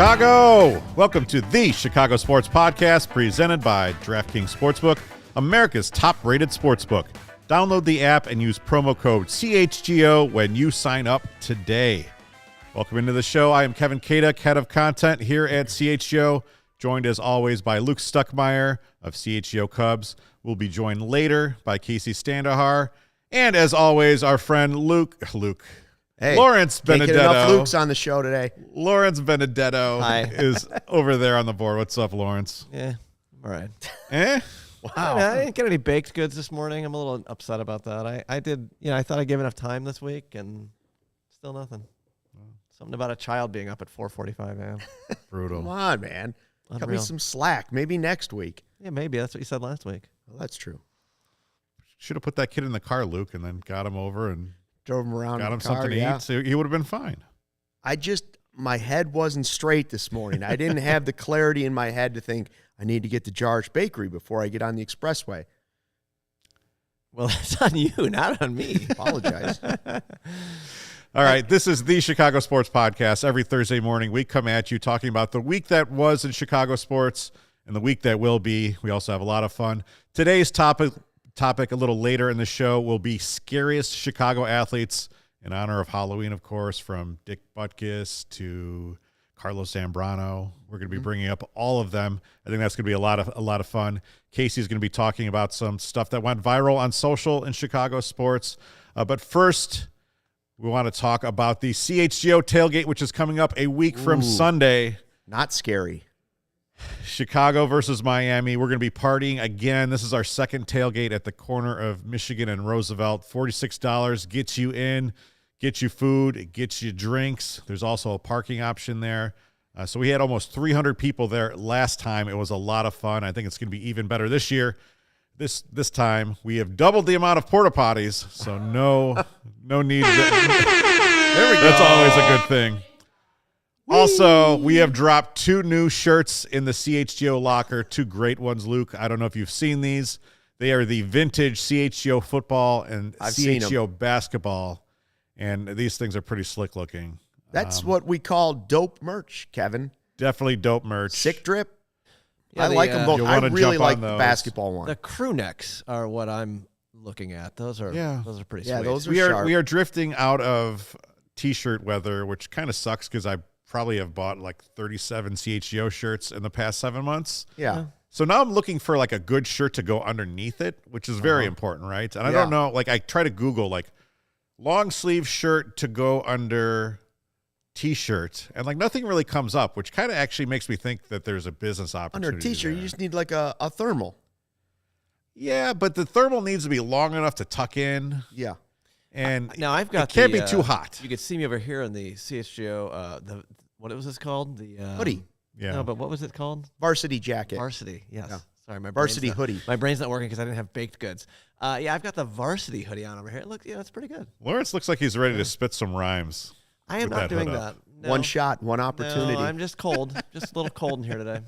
Chicago! Welcome to the Chicago Sports Podcast, presented by DraftKings Sportsbook, America's top-rated sportsbook. Download the app and use promo code CHGO when you sign up today. Welcome into the show. I am Kevin Kaduk, head of content here at CHGO, joined as always by Luke Stuckmeyer of CHGO Cubs. We'll be joined later by Kacy Standohar, and as always, our friend Luke. Hey, Lawrence Benedetto. Enough Luke's on the show today. Lawrence Benedetto Hi. is over there on the board. What's up, Lawrence? Yeah, all right. Wow. I didn't get any baked goods this morning. I'm a little upset about that. I did, I thought I gave enough time this week, and still nothing. Something about a child being up at 4:45 a.m. Brutal. Come on, man. Cut me Unreal. some slack. Maybe next week. Yeah, maybe. That's what you said last week. Well, that's true. Should have put that kid in the car, Luke, and then got him over and Drove him around got in him the car, something to eat. So he would have been fine. My head wasn't straight this morning. I didn't have the clarity in my head to think I need to get to Jar's Bakery before I get on the expressway. Well, that's on you, not on me. Apologize. All right, this is the Chicago Sports Podcast. Every Thursday morning, we come at you talking about the week that was in Chicago sports and the week that will be. We also have a lot of fun. Today's topic a little later in the show will be scariest Chicago athletes in honor of Halloween, of course, from Dick Butkus to Carlos Zambrano. We're going to be bringing up all of them. I think that's going to be a lot of fun. Casey's going to be talking about some stuff that went viral on social in Chicago sports. But first, we want to talk about the CHGO tailgate, which is coming up a week from Sunday. Not scary. Chicago versus Miami. We're going to be partying again. This is our second tailgate at the corner of Michigan and Roosevelt. $46 gets you in, gets you food, it gets you drinks. There's also a parking option there. So we had almost 300 people there last time. It was a lot of fun. I think it's going to be even better this year. This time we have doubled the amount of porta potties, so no need. There we go. That's always a good thing. Also, we have dropped 2 new shirts in the CHGO locker, 2 great ones, Luke. I don't know if you've seen these. They are the vintage CHGO football and CHGO basketball, and these things are pretty slick looking. That's what we call dope merch, Kevin. Definitely dope merch. Sick drip. Yeah, I like them both. You'll I wanna really jump like on the those. basketball one. The crew necks are what I'm looking at. Those are pretty Yeah, sweet. those are We sharp. are drifting out of T-shirt weather, which kind of sucks because I probably have bought like 37 CHGO shirts in the past 7 months. Yeah. So now I'm looking for like a good shirt to go underneath it, which is very important, right? And I don't know, like I try to Google like long sleeve shirt to go under T-shirt, and like nothing really comes up, which kind of actually makes me think that there's a business opportunity. Under a T-shirt, you just need like a thermal. Yeah, but the thermal needs to be long enough to tuck in. Yeah. And now I've got it can't be too hot. You could see me over here in the CHGO. What was this called? The Hoodie. Yeah. No, but what was it called? Varsity jacket. Varsity. Yes. Yeah. Sorry, my Varsity brain's hoodie. My brain's not working because I didn't have baked goods. Yeah, I've got the varsity hoodie on over here. Look, it's pretty good. Lawrence looks like he's ready to spit some rhymes. I am with not that hood doing up. that. No. One shot, one opportunity. No, I'm just cold. Just a little cold in here today.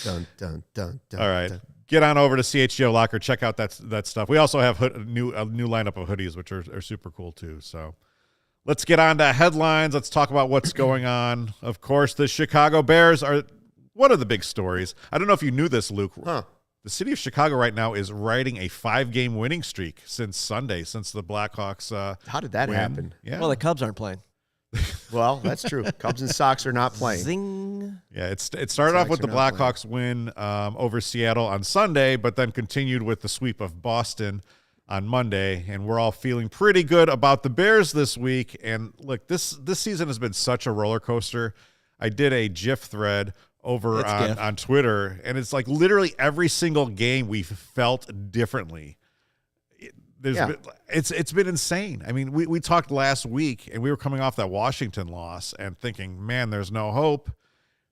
Dun, dun, dun, dun, All right. dun. Get on over to CHGO Locker. Check out that stuff. We also have a new lineup of hoodies, which are super cool too. So let's get on to headlines. Let's talk about what's going on. Of course, the Chicago Bears are one of the big stories. I don't know if you knew this, Luke. Huh. The city of Chicago right now is riding a 5-game winning streak since Sunday, since the Blackhawks How did that win. happen? Yeah. Well, the Cubs aren't playing. Well, that's true. Cubs and Sox are not playing. Zing. Yeah, it started off with the Sox are not Blackhawks win over Seattle on Sunday, but then continued with the sweep of Boston on Monday, and we're all feeling pretty good about the Bears this week. And look, this season has been such a roller coaster. I did a GIF thread over on Twitter, and it's like literally every single game we felt differently. It's been insane. I mean, we talked last week, and we were coming off that Washington loss and thinking, man, there's no hope.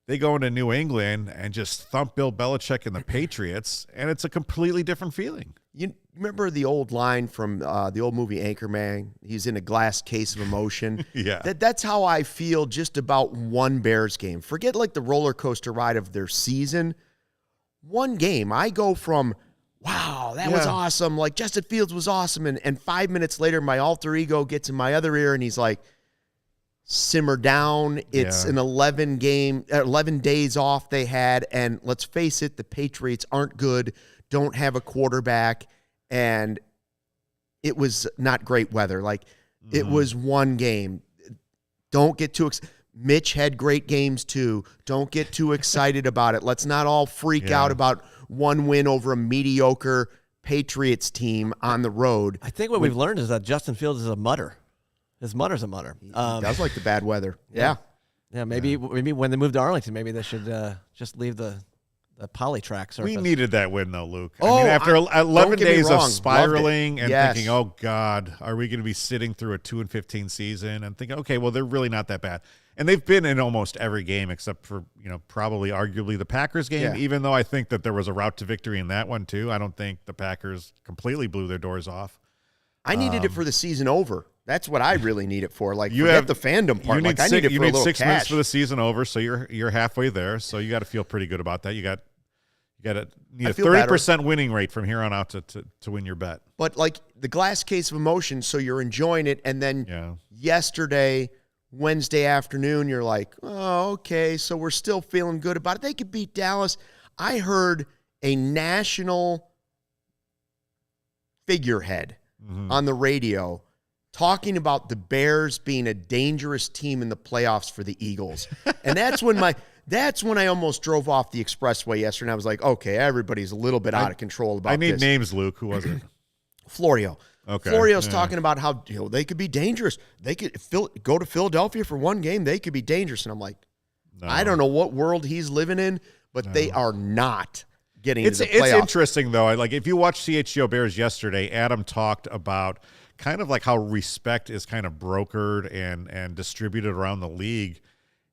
They go into New England and just thump Bill Belichick and the Patriots, and it's a completely different feeling. You remember the old line from the old movie Anchorman? He's in a glass case of emotion. Yeah. That's how I feel just about one Bears game. Forget like the roller coaster ride of their season. One game, I go from, wow, that was awesome. Like, Justin Fields was awesome. And 5 minutes later, my alter ego gets in my other ear, and he's like, simmer down. It's an 11 days off they had. And let's face it, the Patriots aren't good, don't have a quarterback. And it was not great weather. Like, it was one game. Don't get too excited. Mitch had great games too. Don't get too excited about it. Let's not all freak out about one win over a mediocre Patriots team on the road. I think what we've learned is that Justin Fields is a mutter. His mutter's a mutter. He does like the bad weather. Yeah, maybe when they move to Arlington, maybe they should just leave the poly-track surface. We needed that win, though, Luke. I mean, after 11 days of spiraling and thinking, oh, God, are we going to be sitting through a 2-15 season? And thinking, okay, well, they're really not that bad. And they've been in almost every game except for, probably arguably the Packers game, even though I think that there was a route to victory in that one, too. I don't think the Packers completely blew their doors off. I needed it for the season over. That's what I really need it for. Like, forget the fandom part. Like, I need it for a little 6 cash. minutes for the season over, so you're halfway there. So you got to feel pretty good about that. You need a 30% winning rate from here on out to win your bet. But, like, the glass case of emotion, so you're enjoying it. And then yesterday, Wednesday afternoon, you're like, oh, okay, so we're still feeling good about it. They could beat Dallas. I heard a national figurehead on the radio talking about the Bears being a dangerous team in the playoffs for the Eagles. And that's when I almost drove off the expressway yesterday. And I was like, okay, everybody's a little bit out of control about this. I need names, Luke. Who was it? Florio. Okay. Florio's talking about how they could be dangerous. They could go to Philadelphia for one game. They could be dangerous. And I'm like, I don't know what world he's living in, but they are not getting to the playoffs. It's interesting, though. Like, if you watch CHGO Bears yesterday, Adam talked about kind of like how respect is kind of brokered and distributed around the league.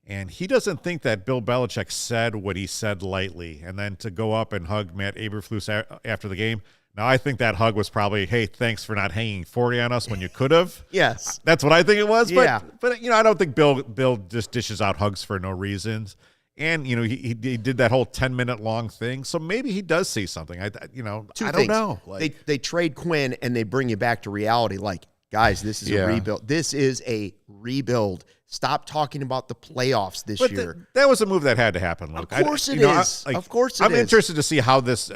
And he doesn't think that Bill Belichick said what he said lightly. And then to go up and hug Matt Eberflus after the game. Now, I think that hug was probably, hey, thanks for not hanging 40 on us when you could have. Yes. That's what I think it was. Yeah. But I don't think Bill just dishes out hugs for no reasons. And, he did that whole 10-minute long thing. So maybe he does see something. I don't know. Like, they trade Quinn and they bring you back to reality. Like, guys, this is a rebuild. This is a rebuild. Stop talking about the playoffs this year. That was a move that had to happen, Luke. Of course it is. Of course it is. I'm interested to see how this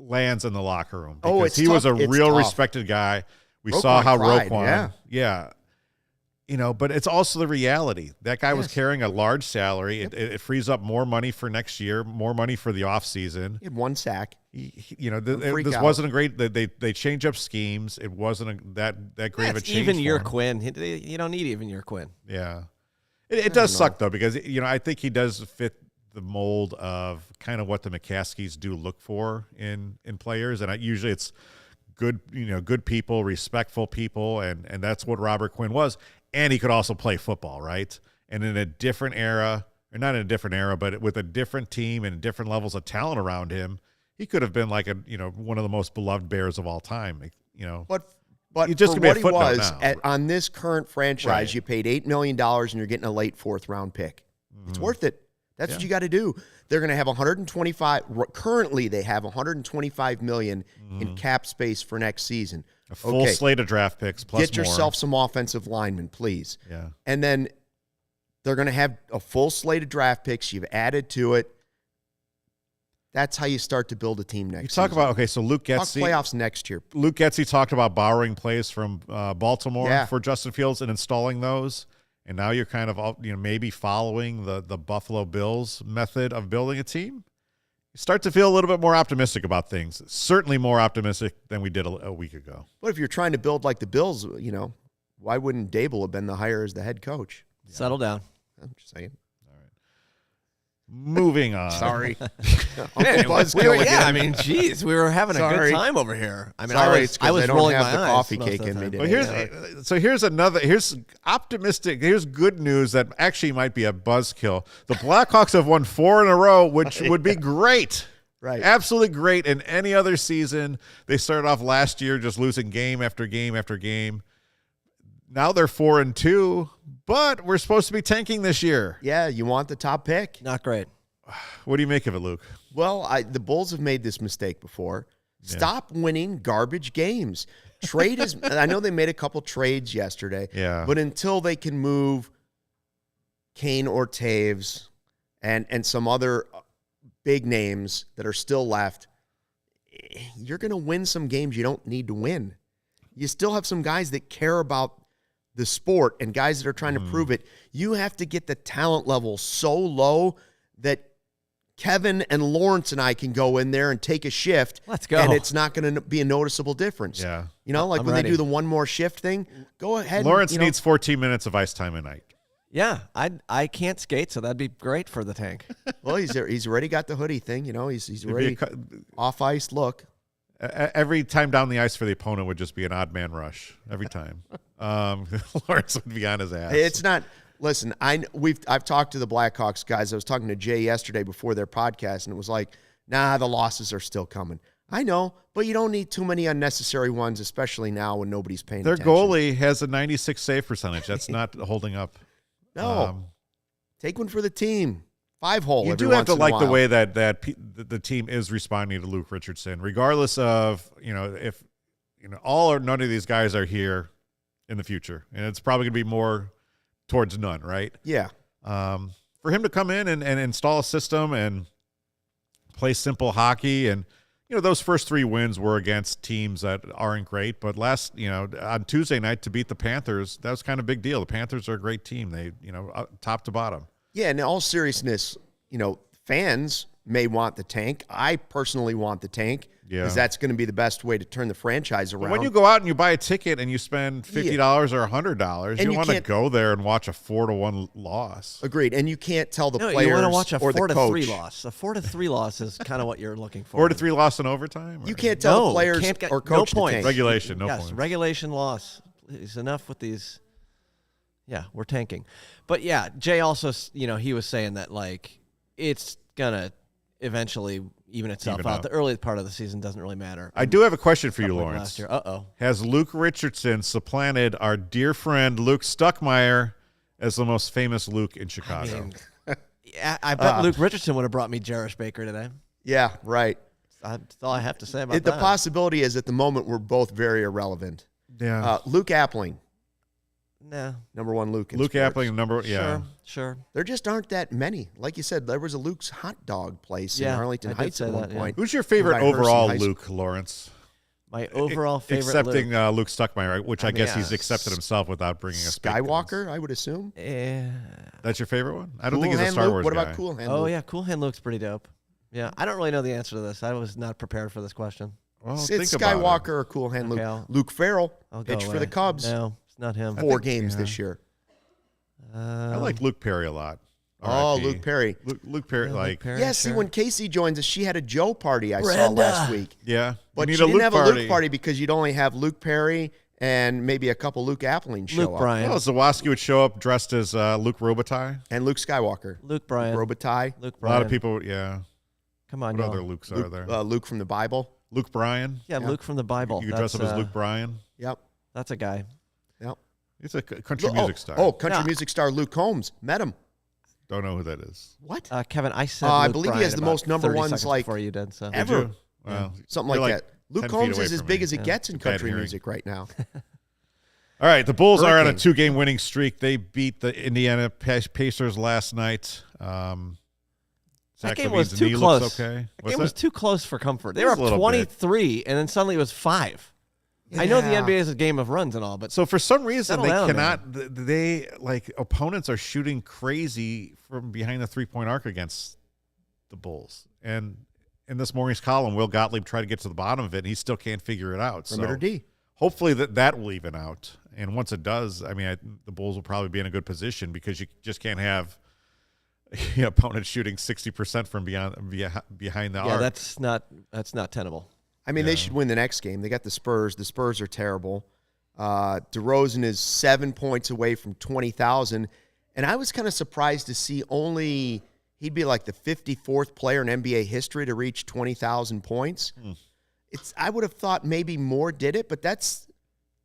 lands in the locker room. Because he was a real respected guy. We saw how Roquan. Yeah. But it's also the reality. That guy was carrying a large salary. It frees up more money for next year, more money for the offseason. He had one sack. This wasn't a great. They change up schemes. It wasn't that great of a change. Even year Quinn. You don't need even year Quinn. Yeah, it does suck though, because I think he does fit the mold of kind of what the McCaskies do look for in players, and usually it's good good people, respectful people, and that's what Robert Quinn was. And he could also play football, right? And in a different era, or not in a different era, but with a different team and different levels of talent around him, he could have been like one of the most beloved Bears of all time. But just for be what a he was now. On this current franchise, you paid $8 million and you're getting a late fourth-round pick. It's worth it. That's what you got to do. They're going to have 125. Currently, they have 125 million in cap space for next season. A full slate of draft picks plus Get yourself some offensive linemen, please. Yeah. And then they're going to have a full slate of draft picks. You've added to it. That's how you start to build a team next season. You talk about, so Luke Getsy. Playoffs next year. Luke Getsy talked about borrowing plays from Baltimore for Justin Fields and installing those. And now you're kind of maybe following the Buffalo Bills method of building a team. You start to feel a little bit more optimistic about things. Certainly more optimistic than we did a week ago. But if you're trying to build like the Bills, why wouldn't Dable have been the hire as the head coach? Settle down. I'm just saying. All right. Moving on. Sorry. Geez, we were having a good time over here. I mean, Sorry, I was rolling my eyes. Coffee cake in me today. Well, here's optimistic. Here's good news that actually might be a buzzkill. The Blackhawks have won 4 in a row, which would be great. Right. Absolutely great. In any other season, they started off last year just losing game after game after game. Now they're 4-2, but we're supposed to be tanking this year. Yeah, you want the top pick. Not great. What do you make of it, Luke? Well, the Bulls have made this mistake before. Stop winning garbage games. Trade is. I know they made a couple trades yesterday. Yeah. But until they can move Kane or Taves and some other big names that are still left, you're going to win some games you don't need to win. You still have some guys that care about the sport and guys that are trying to prove it. You have to get the talent level so low that Kevin and Lawrence and I can go in there and take a shift. Let's go. And it's not going to be a noticeable difference. Yeah. You know, like I'm when ready. they do the one more shift thing, go ahead. Lawrence and, needs 14 minutes of ice time a night. Yeah, I can't skate, so that'd be great for the tank. Well, he's already got the hoodie thing. You know, he's already off ice look. Every time down the ice for the opponent would just be an odd man rush. Every time. Lawrence would be on his ass. It's not. Listen, I've talked to the Blackhawks guys. I was talking to Jay yesterday before their podcast, and it was like, nah, the losses are still coming. I know, but you don't need too many unnecessary ones, especially now when nobody's paying Their attention. goalie has a 96 save percentage. That's not holding up. No. Take one for the team. 5-hole. You every do have once to in a like the while. way that the team is responding to Luke Richardson, regardless of, if all or none of these guys are here in the future, and it's probably going to be more towards none, right? Yeah. For him to come in and install a system and play simple hockey, and those first 3 wins were against teams that aren't great, but on Tuesday night to beat the Panthers, that was kind of a big deal. The Panthers are a great team. They, top to bottom. Yeah, in all seriousness, fans may want the tank. I personally want the tank because that's going to be the best way to turn the franchise around. When you go out and you buy a ticket and you spend $50 or $100, you want to go there and watch a 4-1 loss. Agreed. And you can't tell the players you want to watch a or the 4-3 coach. loss. A 4-3 loss is kind of what you're looking for. 4-3 loss in overtime? You can't tell the players or coach no to tank. Regulation, no yes, points. regulation loss. It's enough with these. Yeah, we're tanking. But yeah, Jay also, he was saying that it's gonna eventually even itself out. The early part of the season doesn't really matter. I do have a question for you, Like Lawrence. last year. Uh-oh. Has Luke Richardson supplanted our dear friend Luke Stuckmeyer as the most famous Luke in Chicago? I bet Luke Richardson would have brought me Jarish Baker today. Yeah, right. That's all I have to say about The that. possibility is at the moment we're both very irrelevant. Yeah. Luke Appling, Nah. number 1 Luke in Luke sports. Appling, Sure. There just aren't that many. Like you said, there was a Luke's hot dog place in Arlington I did Heights say at one that, yeah. point. Who's your favorite By Hearst overall High School. Luke, Lawrence? My overall favorite Accepting Luke. Luke Stuckmeyer, which I guess he's accepted himself without bringing us Skywalker, I would assume. That's your favorite one? I don't Cool think he's a Hand Star Luke? Wars What guy. about Cool Hand Oh, Luke? yeah. Cool Hand Luke's pretty dope. Yeah. I don't really know the answer to this. I was not prepared for this question. Well, It's think about Skywalker or Cool Hand Luke. Okay, Luke Farrell, I'll go pitched for away. the Cubs. No, it's not him. 4 games this year. I like Luke Perry a lot. Oh, RIP. Luke Perry. Luke Perry, Luke Perry, Yeah, see, sure. when Kacy joins us, she had a Joe party I saw last week. yeah. But you she need didn't a Luke have party. a Luke party because you'd only have Luke Perry and maybe a couple Luke Appling show Luke up. Bryan. Well, Zawoski would show up dressed as Luke Robitaille. And Luke Skywalker. Luke Bryan. Robitaille. Luke A Bryan. lot of people, yeah. Come on, What y'all. other Lukes are there? Luke from the Bible. Luke Bryan. Yeah, Luke from the Bible. You could dress up as Luke Bryan. Yep. That's a guy. Yep. He's a country music star. Oh, country Yeah. music star Luke Combs. Met him. Don't know who that is. What? Kevin, I said I Luke believe he Bryan has the about most number 30 ones, seconds like, before you did. So. ever. Did you? Well, Something you're like that. Luke 10 feet Combs away is as from big me. as it gets in Bad country hearing. music right now. All right, the Bulls are on a Hurricane. 2-game winning streak. They beat the Indiana Pacers last night. That Zach game LaVine's was too knee close. looks okay. That What's game was that? too close for comfort. They It were was up a little bit. 23, and then suddenly it was 5. I know the Yeah. NBA is a game of runs and all, but So for some reason Settle they down, cannot. They opponents are shooting crazy from behind the 3-point arc against the Bulls. And in this morning's column, Will Gottlieb tried to get to the bottom of it, and he still can't figure it out. Perimeter So D. hopefully that will even out. And once it does, I mean, the Bulls will probably be in a good position because you just can't have your opponent shooting 60% from behind the yeah, arc. that's not tenable. I mean, they should win the next game. They got the Spurs. The Spurs are terrible. DeRozan is 7 points away from 20,000. And I was kind of surprised to see he'd be like the 54th player in NBA history to reach 20,000 points. I would have thought maybe more did it, but that's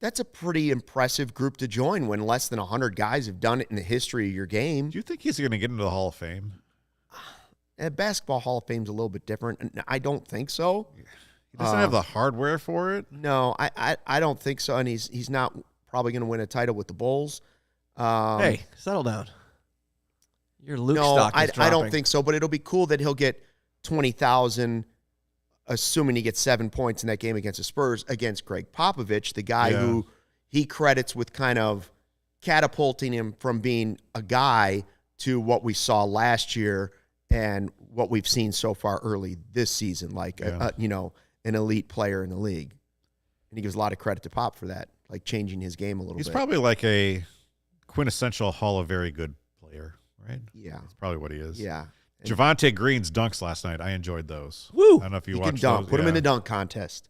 a pretty impressive group to join when less than 100 guys have done it in the history of your game. Do you think he's going to get into the Hall of Fame? And Basketball Hall of Fame's a little bit different. I don't think so. He doesn't have the hardware for it. No, I don't think so, and he's not probably going to win a title with the Bulls. Hey, settle down. Your Luke no, stock is I don't think so, but it'll be cool that he'll get 20,000, assuming he gets 7 points in that game against the Spurs against Greg Popovich, the guy who he credits with kind of catapulting him from being a guy to what we saw last year and what we've seen so far early this season, like an elite player in the league. And he gives a lot of credit to Pop for that, like changing his game a little bit. He's probably like a quintessential Hall of Very Good player, right? Yeah. That's probably what he is. Yeah. Javonte Green's dunks last night, I enjoyed those. Woo! I don't know if you he watched can dunk. those. Put him in the dunk contest.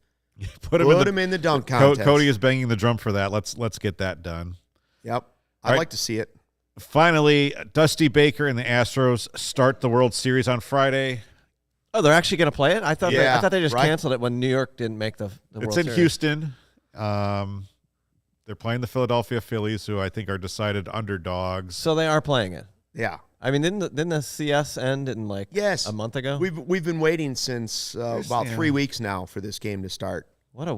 Put him in the dunk contest. Cody is banging the drum for that. Let's get that done. Yep. I'd like to see it. Finally, Dusty Baker and the Astros start the World Series on Friday. Oh, they're actually going to play it? I thought they just right. canceled it when New York didn't make the World It's Series. in Houston. They're playing the Philadelphia Phillies, who I think are decided underdogs. So they are playing it. Yeah. I mean, didn't the CS end in a month ago? We've been waiting since about 3 weeks now for this game to start. What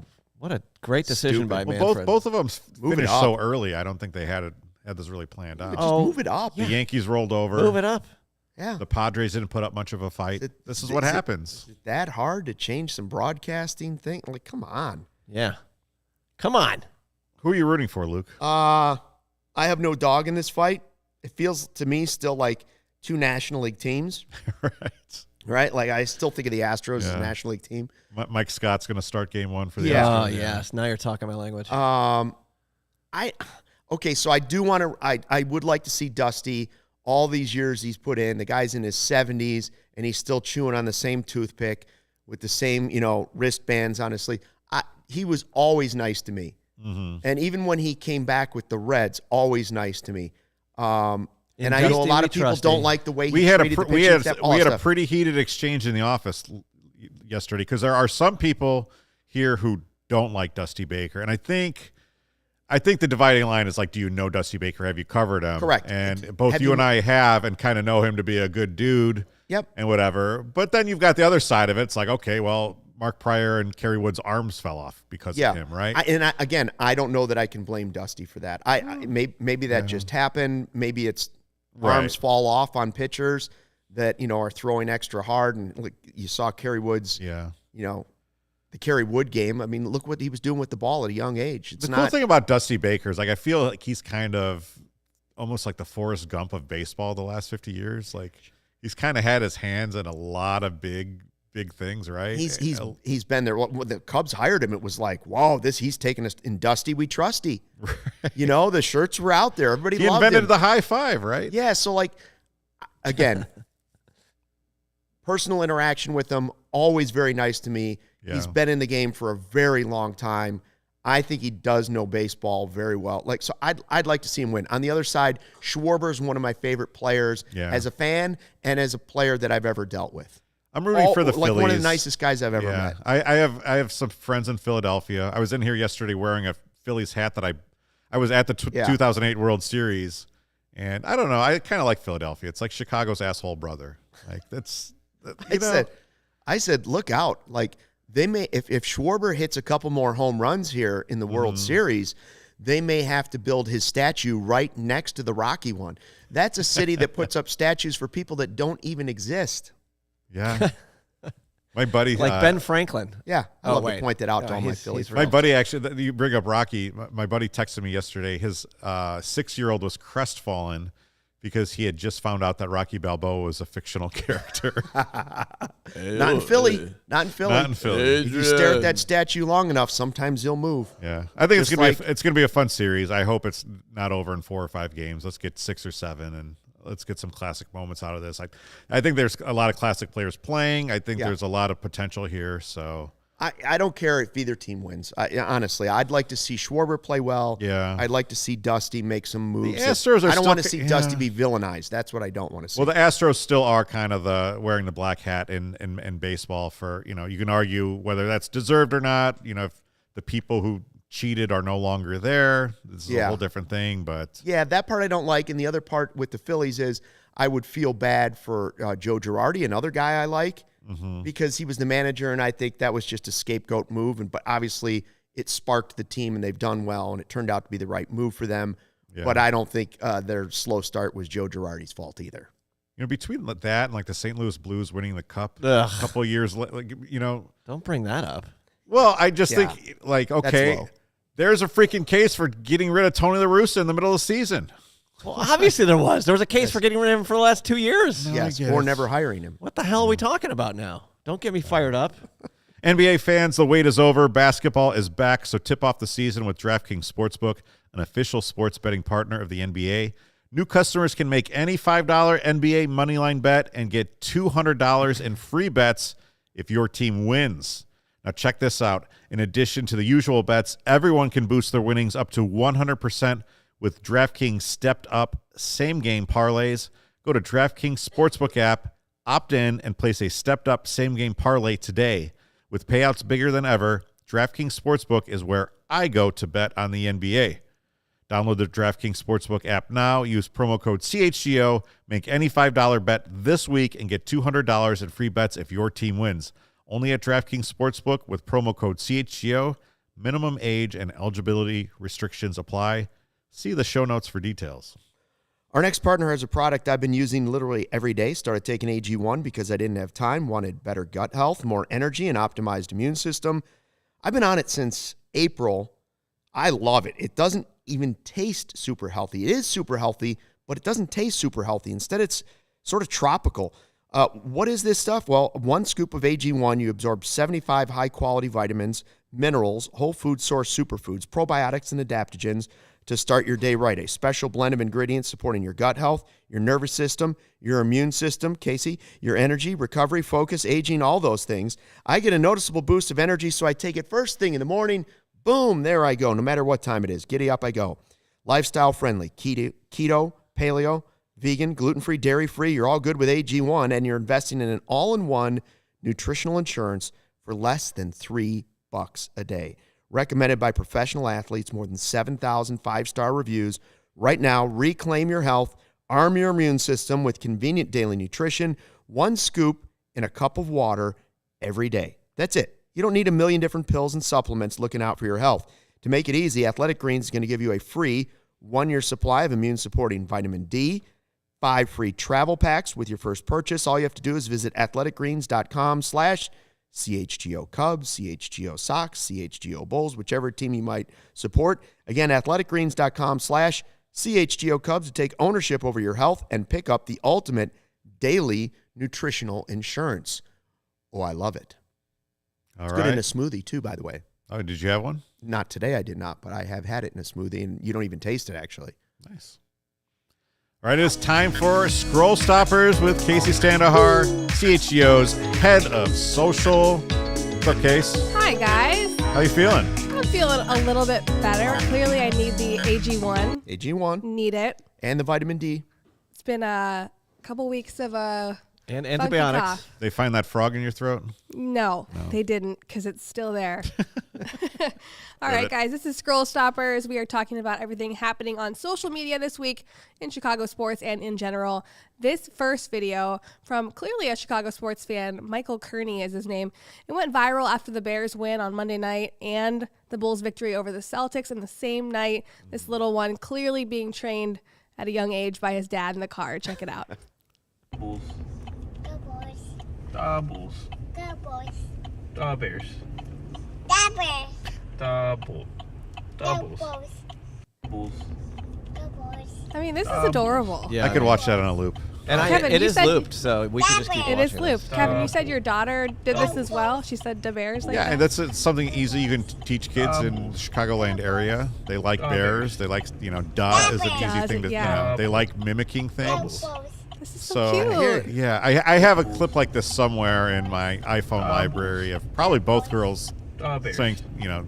a great decision by well, Manfred. both of them finished up. so early. I don't think they had this really planned out. Just move it up. The Yankees rolled over. Move it up. Yeah. The Padres didn't put up much of a fight. This is what happens. Is it that hard to change some broadcasting thing? Like, come on. Yeah. Come on. Who are you rooting for, Luke? I have no dog in this fight. It feels to me still like two National League teams. Right? Like, I still think of the Astros as a National League team. Mike Scott's going to start game one for the Yeah. Astros. Oh, yes. Now you're talking my language. So I do want to I would like to see Dusty. All these years he's put in, the guy's in his 70s, and he's still chewing on the same toothpick with the same, wristbands on his sleeve. He was always nice to me. Mm-hmm. And even when he came back with the Reds, always nice to me. And I know a lot of people don't like the way he treated the pitching staff. We had a pretty heated exchange in the office yesterday because there are some people here who don't like Dusty Baker. And I think the dividing line is like, do you know Dusty Baker? Have you covered him? Correct. And both you and I have and kind of know him to be a good dude. Yep. And whatever. But then you've got the other side of it. It's like, okay, well, Mark Pryor and Kerry Wood's arms fell off because of him, right? I don't know that I can blame Dusty for that. Maybe that just happened. Maybe it's arms fall off on pitchers that, are throwing extra hard. And like you saw Kerry Wood's, the Kerry Wood game. I mean, look what he was doing with the ball at a young age. The cool thing about Dusty Baker is, like, I feel like he's kind of almost like the Forrest Gump of baseball the last 50 years. Like, he's kind of had his hands in a lot of big things, right? He's been there. When the Cubs hired him, it was like, wow, he's taking us in Dusty, we trusty. Right. The shirts were out there. Everybody loved him. He invented the high five, right? Yeah, so like, again, personal interaction with him, always very nice to me. Yeah. He's been in the game for a very long time. I think he does know baseball very well. Like, so I'd like to see him win. On the other side, Schwarber is one of my favorite players as a fan and as a player that I've ever dealt with. I'm rooting for the Phillies. Like one of the nicest guys I've ever met. I have some friends in Philadelphia. I was in here yesterday wearing a Phillies hat that I was at the 2008 World Series, and I don't know. I kind of like Philadelphia. It's like Chicago's asshole brother. Like I said, look out. Like, they may, if Schwarber hits a couple more home runs here in the World Series, they may have to build his statue right next to the Rocky one. That's a city that puts up statues for people that don't even exist. Yeah. My buddy. Like Ben Franklin. Yeah. I love to point that out to all my Phillies friends. My buddy, actually, you bring up Rocky. My buddy texted me yesterday. His 6-year-old was crestfallen because he had just found out that Rocky Balboa was a fictional character. Not in Philly. Not in Philly. If you stare at that statue long enough, sometimes he'll move. Yeah, I think it's gonna be a fun series. I hope it's not over in 4 or 5 games. Let's get 6 or 7, and let's get some classic moments out of this. I think there's a lot of classic players playing. I think there's a lot of potential here. So I don't care if either team wins. Honestly, I'd like to see Schwarber play well. Yeah. I'd like to see Dusty make some moves. The Astros are I don't want to see Dusty be villainized. That's what I don't want to see. Well, the Astros still are kind of wearing the black hat in baseball for, you can argue whether that's deserved or not. If the people who cheated are no longer there, this is a whole different thing. But yeah, that part I don't like. And the other part with the Phillies is I would feel bad for Joe Girardi, another guy I like. because he was the manager, and I think that was just a scapegoat move. But obviously, it sparked the team, and they've done well, and it turned out to be the right move for them. Yeah. But I don't think their slow start was Joe Girardi's fault either. Between that and like the St. Louis Blues winning the Cup a couple of years, don't bring that up. Well, I just think okay, there's a freaking case for getting rid of Tony La Russa in the middle of the season. Well, obviously there was. There was a case for getting rid of him for the last 2 years. Yes, or never hiring him. What the hell are we talking about now? Don't get me fired up. NBA fans, the wait is over. Basketball is back, so tip off the season with DraftKings Sportsbook, an official sports betting partner of the NBA. New customers can make any $5 NBA moneyline bet and get $200 in free bets if your team wins. Now check this out. In addition to the usual bets, everyone can boost their winnings up to 100% with DraftKings stepped-up same-game parlays. Go to DraftKings Sportsbook app, opt in, and place a stepped-up same-game parlay today. With payouts bigger than ever, DraftKings Sportsbook is where I go to bet on the NBA. Download the DraftKings Sportsbook app now. Use promo code CHGO. Make any $5 bet this week and get $200 in free bets if your team wins. Only at DraftKings Sportsbook with promo code CHGO. Minimum age and eligibility restrictions apply. See the show notes for details. Our next partner has a product I've been using literally every day. Started taking AG1 because I didn't have time, wanted better gut health, more energy, and optimized immune system. I've been on it since April. I love it. It doesn't even taste super healthy. It is super healthy, but it doesn't taste super healthy. Instead, it's sort of tropical. What is this stuff? Well, 1 scoop of AG1, you absorb 75 high-quality vitamins, minerals, whole food source superfoods, probiotics, and adaptogens to start your day right. A special blend of ingredients supporting your gut health, your nervous system, your immune system, Kacy, your energy, recovery, focus, aging, all those things. I get a noticeable boost of energy, so I take it first thing in the morning. Boom, there I go, no matter what time it is. Giddy up I go. Lifestyle friendly, keto, paleo, vegan, gluten-free, dairy-free. You're all good with AG1, and you're investing in an all-in-one nutritional insurance for less than $3 a day. Recommended by professional athletes, more than 7,000 five-star reviews. Right now, reclaim your health, arm your immune system with convenient daily nutrition, 1 scoop in a cup of water every day. That's it. You don't need a million different pills and supplements looking out for your health. To make it easy, Athletic Greens is going to give you a free 1-year supply of immune-supporting vitamin D, 5 free travel packs with your first purchase. All you have to do is visit athleticgreens.com/CHGO Cubs, CHGO Sox, CHGO Bulls, whichever team you might support. Again, athleticgreens.com/CHGO Cubs to take ownership over your health and pick up the ultimate daily nutritional insurance. Oh, I love it. All it's right. good in a smoothie, too, by the way. Oh, did you have one? Not today, I did not, but I have had it in a smoothie, and you don't even taste it, actually. Nice. All right, it's time for Scroll Stoppers with Kacy Standohar, CHGO's head of social. What's up, Kace? Hi, guys. How you feeling? I'm feeling a little bit better. Clearly, I need the AG1. AG1. Need it. And the vitamin D. It's been a couple weeks of a and antibiotics. They find that frog in your throat? No, they didn't, because it's still there. All right, guys, this is Scroll Stoppers. We are talking about everything happening on social media this week in Chicago sports and in general. This first video from clearly a Chicago sports fan, Michael Kearney is his name. It went viral after the Bears win on Monday night and the Bulls' victory over the Celtics. And the same night, this little one clearly being trained at a young age by his dad in the car. Check it out. Bulls. Go boys. Da Bulls. Go boys. Da Bears. Da bears. Da Bull. Da Go Bulls. boys. Bulls. Go boys. I mean, this is adorable. Yeah, I could watch that on a loop. And Kevin, it you is said- looped, so we can just keep watching It is this. looped. Kevin, you said your daughter did this as well. She said Da Bears like Yeah, that. and that's something easy you can teach kids in the Chicagoland area. They like bears. They like, duh is an easy thing to, Yeah. they like mimicking Go things. boys. This is so cute. Yeah, I have a clip like this somewhere in my iPhone library of probably both girls Da Bears. saying Da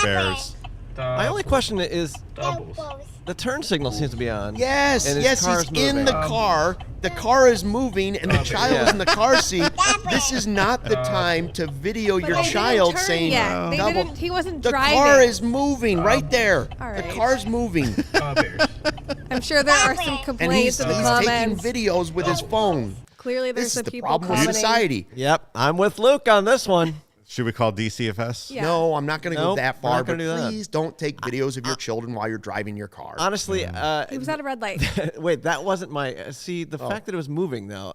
Bears. Da My only question is, Da Go Bulls. boys. the turn signal seems to be on. Yes, And his yes, car's he's in the moving. car. The car is moving, and the child is in the car seat. This is not the time to video But your they didn't child turn saying yet. They double. didn't. He wasn't The driving. car is moving right there. All The right. car's moving, Da Bears. I'm sure there are some and complaints he's in the taking comments. videos with his phone. Clearly, there's This is some the people problem with commenting. society. Yep, I'm with Luke on this one. Should we call DCFS? Yeah. No, I'm not going to go Nope, that we're far. not But gonna do that. please don't take videos of your children while you're driving your car. Honestly, He was at a red light. wait, that wasn't my. See, the Oh. fact that it was moving though,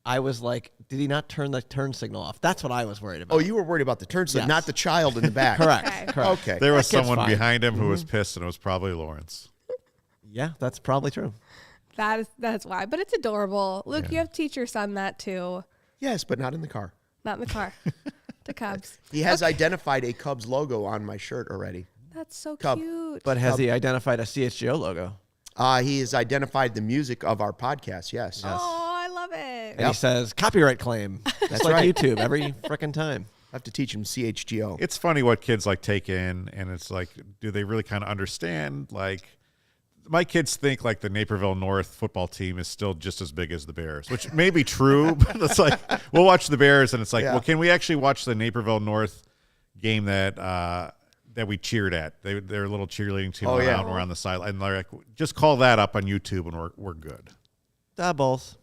I was like, did he not turn the turn signal off? That's what I was worried about. Oh, you were worried about the turn signal, Yes. not the child in the back. correct? Okay. Correct. Okay. There was That kid's someone fine. behind him who was pissed, and it was probably Lawrence. Yeah, that's probably true. That's why. But it's adorable. Luke, you have to teach your son that too. Yes, but not in the car. Not in the car. The Cubs. He has identified a Cubs logo on my shirt already. That's so Cub. cute. But has he identified a CHGO logo? He has identified the music of our podcast. Yes. Oh, I love it. And he says copyright claim. That's like right. YouTube every frickin' time. I have to teach him CHGO. It's funny what kids like take in, and it's like, do they really kind of understand? Like, my kids think like the Naperville North football team is still just as big as the Bears, which may be true, but it's like we'll watch the Bears, and it's like, Yeah. well, can we actually watch the Naperville North game that we cheered at? They're a little cheerleading team Oh, went yeah. out and we're on the sideline. And they're like, just call that up on YouTube, and we're good. Doubles.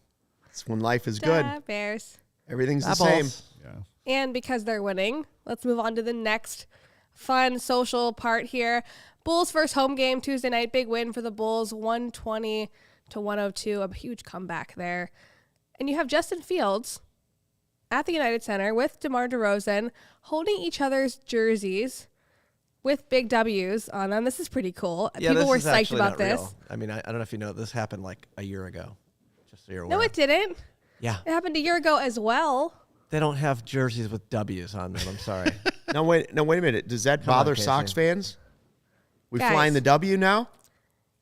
It's when life is good. Da Bears. Everything's the same. Doubles. Yeah. And because they're winning, let's move on to the next fun social part here. Bulls' first home game Tuesday night. Big win for the Bulls, 120 to 102. A huge comeback there. And you have Justin Fields at the United Center with DeMar DeRozan holding each other's jerseys with big W's on them. This is pretty cool. Yeah, People this were is psyched actually about not this. real. I mean, I don't know if you know, this happened like a year ago. Just so you're No, aware. it didn't. Yeah. It happened a year ago as well. They don't have jerseys with W's on them. I'm sorry. Now wait a minute. Does that Come on, bother Kacy. Sox fans? We Guys. flying the W now?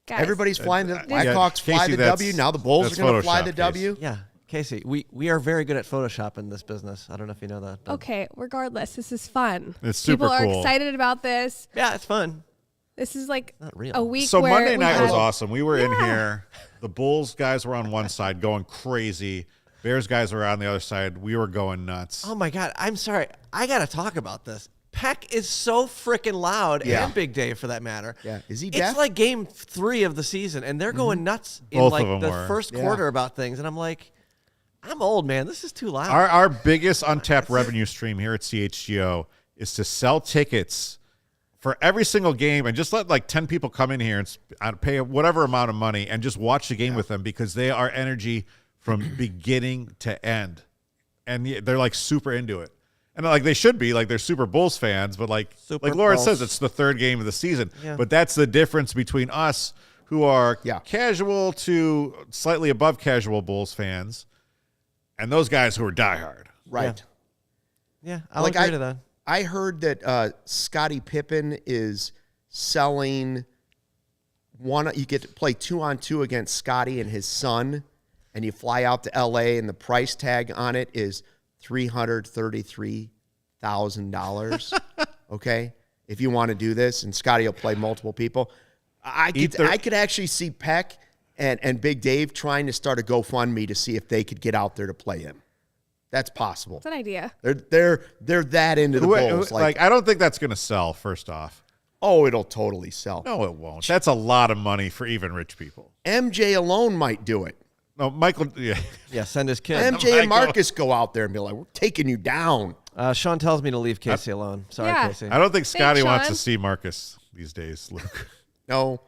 Guys, Everybody's flying the yeah, Blackhawks fly Casey, the that's- W. Now the Bulls that's are going to fly Photoshop, the Casey. W. Yeah. Casey, we are very good at Photoshop in this business. I don't know if you know that. but- Okay, regardless, this is fun. It's super People are cool. excited about this. Yeah, it's fun. This is like Not real. a week So where Monday we night was had- awesome. We were in here. The Bulls guys were on one side going crazy. Bears guys were on the other side. We were going nuts. Oh my God. I'm sorry. I got to talk about this. Peck is so freaking loud, Yeah. and Big Dave for that matter. Yeah. Is he It's deaf? like game 3 of the season, and they're going nuts in Both like of them the were. first Yeah. quarter about things. And I'm like, I'm old, man. This is too loud. Our biggest untapped revenue stream here at CHGO is to sell tickets for every single game and just let like 10 people come in here and pay whatever amount of money and just watch the game with them, because they are energy from beginning to end. And they're like super into it. And like they should be, like they're super Bulls fans, but like Super Laura Bulls. says, it's the third game of the season. Yeah. But that's the difference between us, who are Yeah. casual to slightly above casual Bulls fans, and those guys who are diehard. Right. yeah, I'll Like, agree to that. I heard that Scottie Pippen is selling one. You get to play 2-on-2 against Scottie and his son, and you fly out to LA, and the price tag on it is $333,000. Okay, if you want to do this, and Scottie will play multiple people. I could actually see Peck and Big Dave trying to start a GoFundMe to see if they could get out there to play him. That's possible. It's an idea. They're that into the Bulls. Like, I don't think that's going to sell, first off. Oh, it'll totally sell. No, it won't. That's a lot of money for even rich people. MJ alone might do it. No, Michael, yeah. Yeah, send his kid. MJ and Michael. Marcus go out there and be like, we're taking you down. Sean tells me to leave Casey alone. Sorry, Yeah. Casey. I don't think Scotty wants Sean. to see Marcus these days, Luke. No.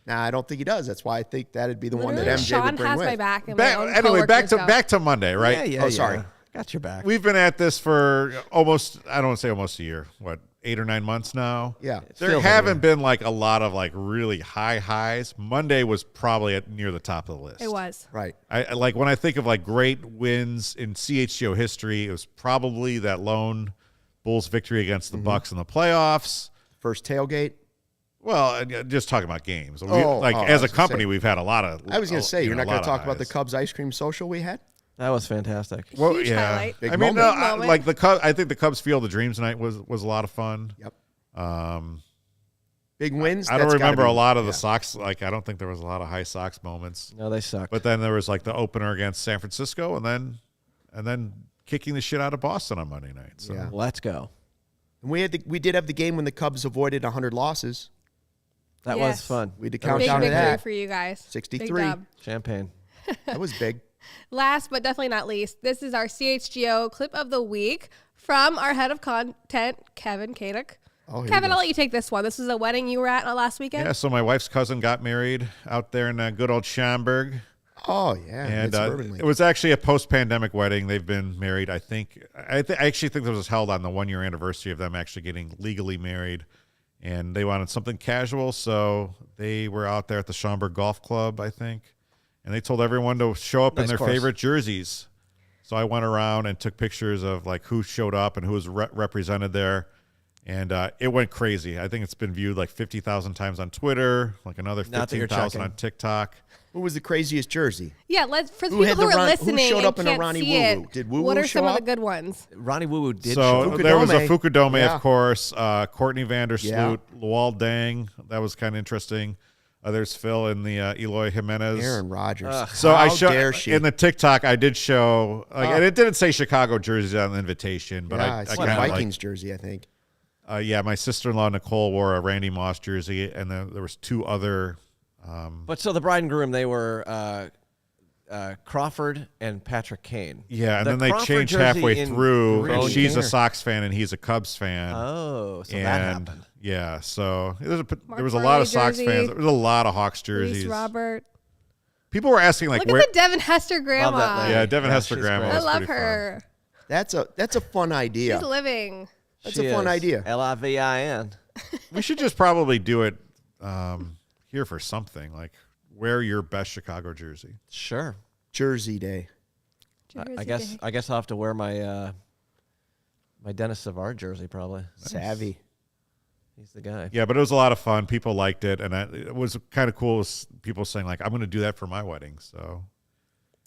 Nah, I don't think he does. That's why I think that'd be the one that Literally, MJ Sean would bring has with. my back. And my own Anyway, coworkers don't. back to Monday, right? Yeah, yeah, Oh, yeah. sorry. Got your back. We've been at this for almost, I don't want to say almost a year, what, 8 or 9 months now? Yeah. There feels like haven't been like a lot of like really high highs. Monday was probably near the top of the list. It was. Right. I like when I think of like great wins in CHGO history, it was probably that lone Bulls victory against the Bucks in the playoffs. First tailgate. Well, just talking about games. Oh, As I a was gonna company, say. we've had a lot of. I was going to say, you're not going going to talk about the Cubs ice cream social we had? That was fantastic. Well, Huge yeah. highlight. Big I mean, moment. no, Big moment. like the Cubs. I think the Cubs Field of Dreams night was a lot of fun. Yep. Um, Big wins. I don't That's gotta remember be- a lot of the yeah. Sox. Like, I don't think there was a lot of high Sox moments. No, they suck. But then there was like the opener against San Francisco, and then kicking the shit out of Boston on Monday night. So. Yeah. Let's go. And we did have the game when the Cubs avoided 100 losses. That Yes. was fun. We had to That count was Big down to victory that. for you guys. 63. Big dub. Champagne. That was big. Last but definitely not least, this is our CHGO clip of the week from our head of content, Kevin Kaduk. Oh, Kevin, I'll let you take this one. This is a wedding you were at last weekend. Yeah, so my wife's cousin got married out there in good old Schaumburg. Oh, yeah. And it was actually a post-pandemic wedding. They've been married, I think. I actually think this was held on the 1-year anniversary of them actually getting legally married. And they wanted something casual, so they were out there at the Schaumburg Golf Club, I think. And they told everyone to show up in their favorite jerseys. So I went around and took pictures of like who showed up and who was represented there. And it went crazy. I think it's been viewed like 50,000 times on Twitter, like another 15,000 on TikTok. Who was the craziest jersey? Yeah, for people who are listening who showed up and in a can't Ronnie see Woo it, Woo? Did Woo Woo what are show some of up? the good ones? Ronnie Woo Woo did So show up. there was a Fukudome. Fukudome, Yeah. of course. Courtney Vandersloot, Yeah. Luol Deng. That was kind of interesting. There's Phil and the Eloy Jimenez. Aaron Rodgers. So How I showed dare she? in the TikTok. I did show, and it didn't say Chicago jerseys on the invitation, but yeah, I it's kind a of Vikings jersey, I think. yeah, my sister-in-law Nicole wore a Randy Moss jersey, and then there was 2 other. But so the bride and groom, they were Crawford and Patrick Kane. Yeah, and The then they Crawford changed jersey halfway in through, green. and she's a Kaner. Sox fan and he's a Cubs fan. Oh, so that and happened. yeah, so there was a Mark lot of Farley Sox jersey. fans. There was a lot of Hawks jerseys. Reese Robert. People were asking like, Look where? at the Devin Hester grandma. that lady. Yeah, Devin Yeah, Hester she's grandma. great. I was love pretty her. That's a fun idea. She's living. That's a fun idea. Livin. We should just probably do it here for something like wear your best Chicago jersey. Sure. Jersey Day. I guess I'll have to wear my my Dennis Savard jersey probably. Savvy. He's the guy. Yeah, but it was a lot of fun. People liked it, and it was kind of cool. People saying like, "I'm going to do that for my wedding." So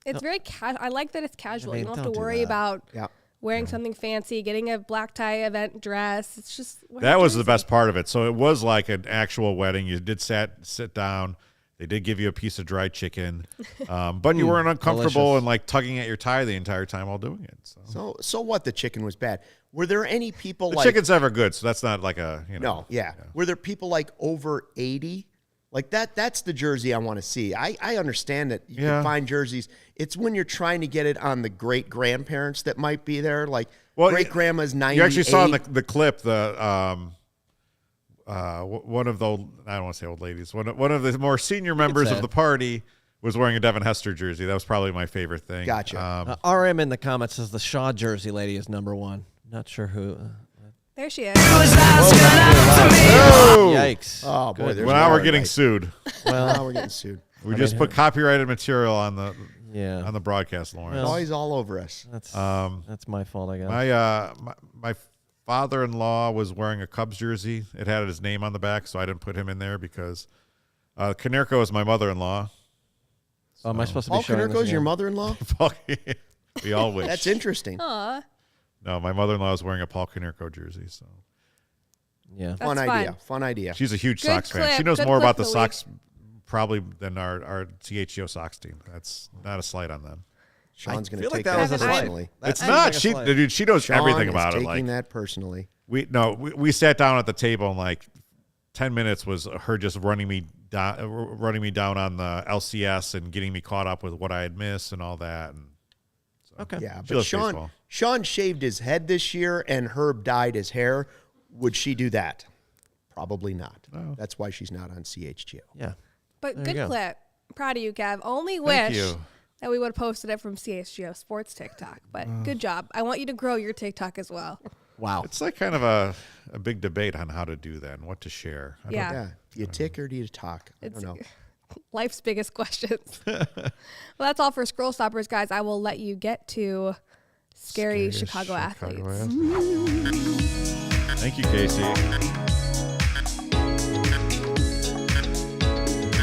It's very casual. I like that it's casual. I mean, you don't have don't to do worry that. about Yeah. wearing something fancy, getting a black tie event dress. It's just wear that a was the jersey. best part of it. So it was like an actual wedding. You did sit down. They did give you a piece of dried chicken, but you weren't uncomfortable delicious. and like tugging at your tie the entire time while doing it. So what? The chicken was bad. Were there any people The like chicken's ever good, so that's not like a No, yeah. Were there people like over 80? Like that's the jersey I want to see. I understand that you can find jerseys. It's when you're trying to get it on the great grandparents that might be there. Like great grandma's 98. You actually saw in the clip one of the I don't want to say old ladies. One of the more senior members say of it. the party was wearing a Devin Hester jersey. That was probably my favorite thing. Gotcha. RM in the comments says the Shaw jersey lady is number 1. Not sure who. There she is. Oh! Yikes. Oh boy, there's Well, now more, we're getting right? sued. Now we're getting sued. We just put copyrighted material on Yeah. the broadcast, Lawrence. Always all over us. That's my fault, I guess. My father-in-law was wearing a Cubs jersey. It had his name on the back, so I didn't put him in there because Konerko is my mother-in-law. Oh, am I supposed to be Paul showing this Konerko's your again? mother-in-law? We all wish. That's interesting. Aw, No, my mother-in-law is wearing a Paul Konerko jersey. So Yeah. Fun That's idea. fun. Fun idea. she's a huge Good Sox fan. She clip. knows Good more clip about the of the Sox probably than our CHGO Sox team. That's not a slight on them. Sean's going to feel like take that that, was a slight. personally. It's seems not. like a She slight. dude, she knows Sean everything is about it. taking Like that personally. we sat down at the table and like 10 minutes was her just running me down on the LCS and getting me caught up with what I had missed and all that. And so, Okay. Yeah, She but loves baseball. Sean shaved his head this year and Herb dyed his hair. Would she do that? Probably not. No. That's why she's not on CHGO. Yeah. but There you good go. clip. Proud of you, Kev. Only Thank wish you. that we would have posted it from CHGO Sports TikTok. But good job. I want you to grow your TikTok as well. Wow. It's like kind of a big debate on how to do that and what to share. I don't- Yeah. Yeah. Do you tick or do you talk? I It's don't know. life's biggest questions. Well, that's all for Scroll Stoppers, guys. I will let you get to scary Chicago athletes. Thank you, Kacy.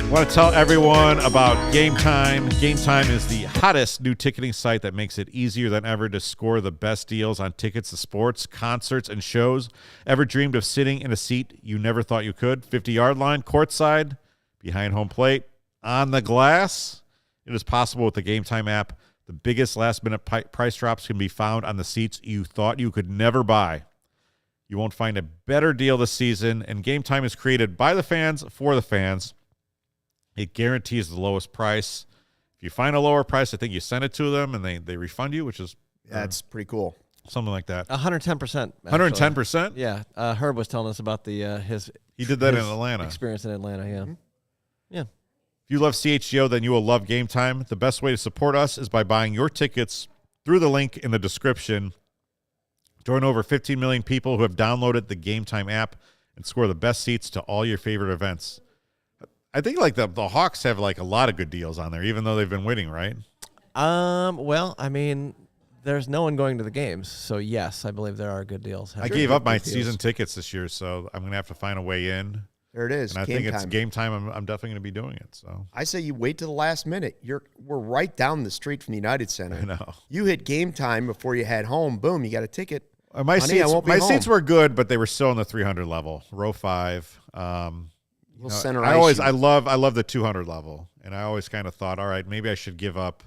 I want to tell everyone about Game Time. Game Time is the hottest new ticketing site that makes it easier than ever to score the best deals on tickets to sports, concerts, and shows. Ever dreamed of sitting in a seat you never thought you could? 50-yard line, courtside, behind home plate, on the glass? It is possible with the Game Time app. The biggest last-minute price drops can be found on the seats you thought you could never buy. You won't find a better deal this season, and Game Time is created by the fans for the fans. It guarantees the lowest price. If you find a lower price, I think you send it to them and they refund you, which is That's pretty cool. something like that. 110%. 110%? Yeah. Herb was telling us about the his. He did that in his Atlanta. Experience in Atlanta. Yeah. Mm-hmm. Yeah. If you love CHGO, then you will love Game Time. The best way to support us is by buying your tickets through the link in the description. Join over 15 million people who have downloaded the Game Time app and score the best seats to all your favorite events. I think like the Hawks have like a lot of good deals on there, even though they've been winning, right? Well, I mean, there's no one going to the games, so yes, I believe there are good deals. I gave up my season tickets this year, so I'm going to have to find a way in. There it is. And I think it's Game Time. I'm definitely going to be doing it. So I say you wait to the last minute. We're right down the street from the United Center. I know. You hit Game Time before you head home. Boom, you got a ticket. My Honey, seats were good, but they were still in the 300 level, row 5. Center I ice. love the 200 level, and I always kind of thought, all right, maybe I should give up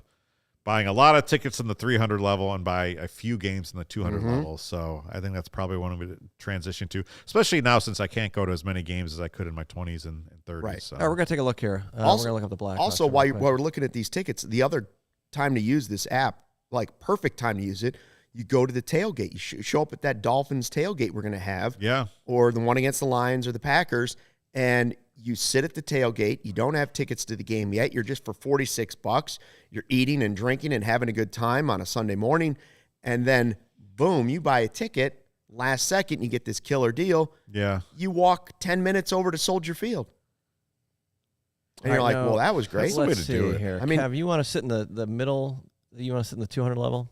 buying a lot of tickets in the 300 level and buy a few games in the 200 level. So I think that's probably one to transition to, especially now since I can't go to as many games as I could in my 20s and 30s. Right. So. All right, we're going to take a look here. We're going to look up the Blackhawks. Also, while we're looking at these tickets, the other time to use this app, like perfect time to use it, you go to the tailgate. You show up at that Dolphins tailgate we're going to have. Yeah. Or the one against the Lions or the Packers, and you sit at the tailgate. You don't have tickets to the game yet. You're just for $46. You're eating and drinking and having a good time on a Sunday morning. And then, boom, you buy a ticket. Last second, you get this killer deal. Yeah. You walk 10 minutes over to Soldier Field. And you're like, well, that was great. That's the way Let's to do see it. here. I mean- Kev, you want to sit in the middle? You want to sit in the 200 level?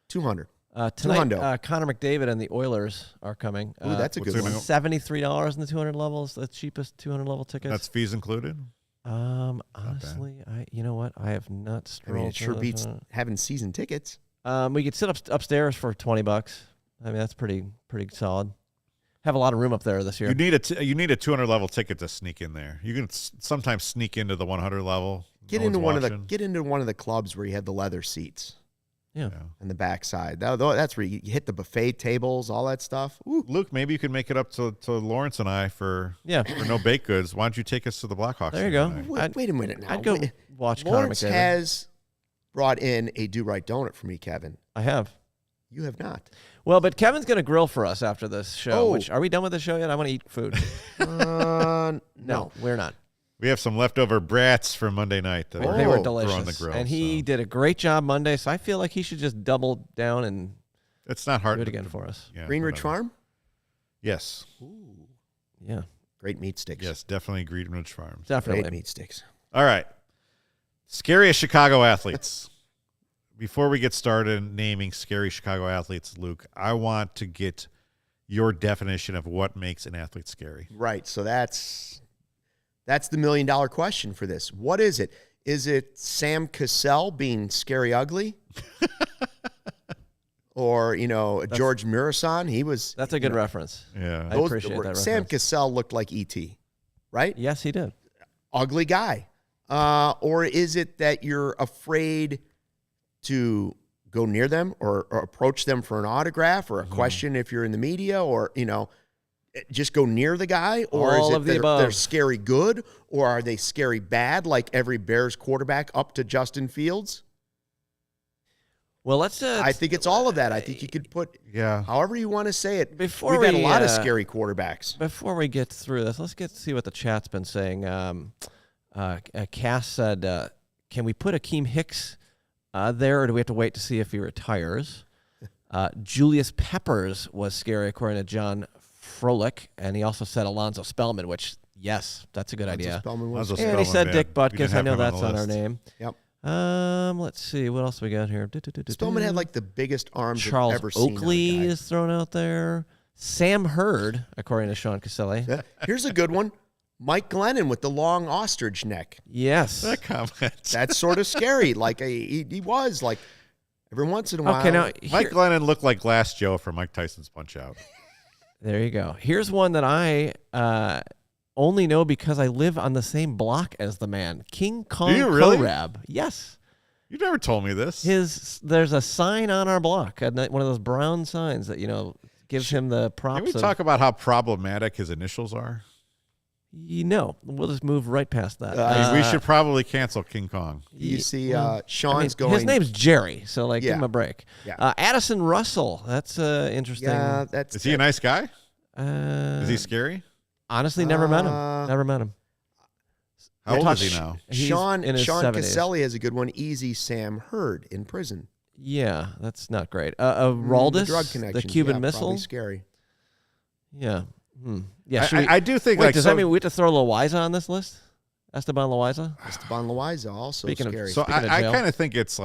200. Tonight, Connor McDavid and the Oilers are coming. Ooh, that's a good what's one. it $73 in the 200 levels, the cheapest 200 level tickets. That's fees included? Honestly, you know what? I have not I strolled. mean, it sure through beats this. having season tickets. We could sit upstairs for $20. I mean, that's pretty solid. Have a lot of room up there this year. You need a 200 level ticket to sneak in there. You can sometimes sneak into the 100 level. Get into one of the clubs where you have the leather seats. Yeah. On the backside. That's where you hit the buffet tables, all that stuff. Ooh. Luke, maybe you can make it up to Lawrence and I for no baked goods. Why don't you take us to the Blackhawks? There you go. Wait a minute now. I'd go watch Lawrence Connor McDavid. has brought in a do-right donut for me, Kevin. I have. You have not. Well, but Kevin's going to grill for us after this show. Oh. Which, are we done with the show yet? I want to eat food. No, we're not. We have some leftover brats from Monday night. That They were throw delicious. on the grill, and he so. did a great job Monday, so I feel like he should just double down and It's not hard do it to again for us. Yeah, Greenridge whatever. Farm? Yes. Yeah, Great meat sticks. Yes, definitely Greenridge Farms. definitely. Great meat sticks. All right. Scariest Chicago athletes. Before we get started naming scary Chicago athletes, Luke, I want to get your definition of what makes an athlete scary. Right. So that's the $1 million question for this. What is it? Is it Sam Cassell being scary ugly? Or, George Murison? He was. That's a good reference. Yeah. I appreciate that Sam reference. Cassell looked like E.T., right? Yes, he did. Ugly guy. Or is it that you're afraid to go near them or approach them for an autograph or a question if you're in the media or, just go near the guy? Or All is it of the they're above. scary good or are they scary bad like every Bears quarterback up to Justin Fields? Well, let's. I think it's all of that. I think you could put however you want to say it. Before We've had a we, lot of scary quarterbacks. Before we get through this, let's see what the chat's been saying. Cass said, "Can we put Akeem Hicks there, or do we have to wait to see if he retires?" Julius Peppers was scary, according to John Froelich, and he also said Alonzo Spellman, which yes, that's a good idea. Spellman was Alonzo And he said Spellman, Dick man. We didn't Butkus. I have know him on that's the on our list. name. Yep. Let's see what else we got here. Spellman had like the biggest arms Charles I've ever seen. on a Oakley guy. is thrown out there. Sam Hurd, according to Sean Caselli. Yeah. Here's a good one. Mike Glennon with the long ostrich neck. Yes. That comment. That's sort of scary. Like he was like every once in a while. Okay, now Mike Glennon looked like Glass Joe from Mike Tyson's Punch-Out. there you go. Here's one that I only know because I live on the same block as the man, King Kong Do you really? Korab. Yes. You never told me this. There's a sign on our block, one of those brown signs that gives him the props. Can we of- talk about how problematic his initials are? We'll just move right past that. We should probably cancel King Kong. You see, Sean's going. His name's Jerry, so give Yeah. him a break. Yeah. Addison Russell, that's interesting. Yeah, Is he a nice guy? Uh, Is he scary? Honestly, never met him. Never met him. How old is he now? He's Sean in his Sean 70s. Caselli has a good one. Easy Sam Hurd in prison. Yeah, that's not great. Raldis, The drug the connections. Cuban yeah, missile. probably scary. Yeah. Yeah. Should we, I do think wait, does that mean we have to throw Loaiza on this list? Esteban Loaiza? Esteban Loaiza also Speaking of- scary. So Speaking of I jail. kind of think it's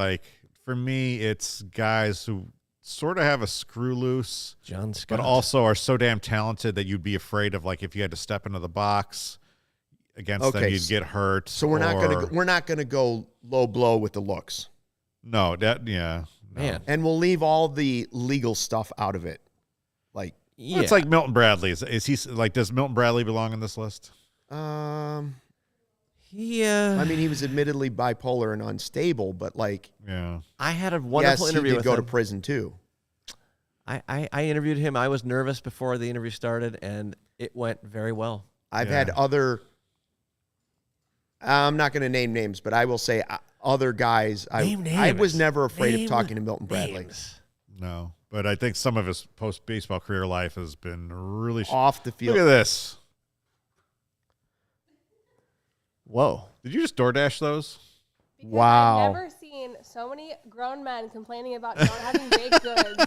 for me, it's guys who sort of have a screw loose, John Scott. but also are so damn talented that you'd be afraid of if you had to step into the box against them, you'd get hurt. So we're not gonna go low blow with the looks. No, no. Man. And we'll leave all the legal stuff out of it. Yeah. It's like Milton Bradley. Is he does Milton Bradley belong in this list? I mean, he was admittedly bipolar and unstable, but Yeah. I had a wonderful yes, interview he did with go him. to prison too. I interviewed him. I was nervous before the interview started, and it went very well. I've had other. I'm not going to name names, but I will say other guys. I was never afraid of talking to Milton Bradley. No, but I think some of his post-baseball career life has been really Off the field. Look at this. Whoa. Did you just DoorDash those? Because Wow. I've never seen so many grown men complaining about not having baked goods.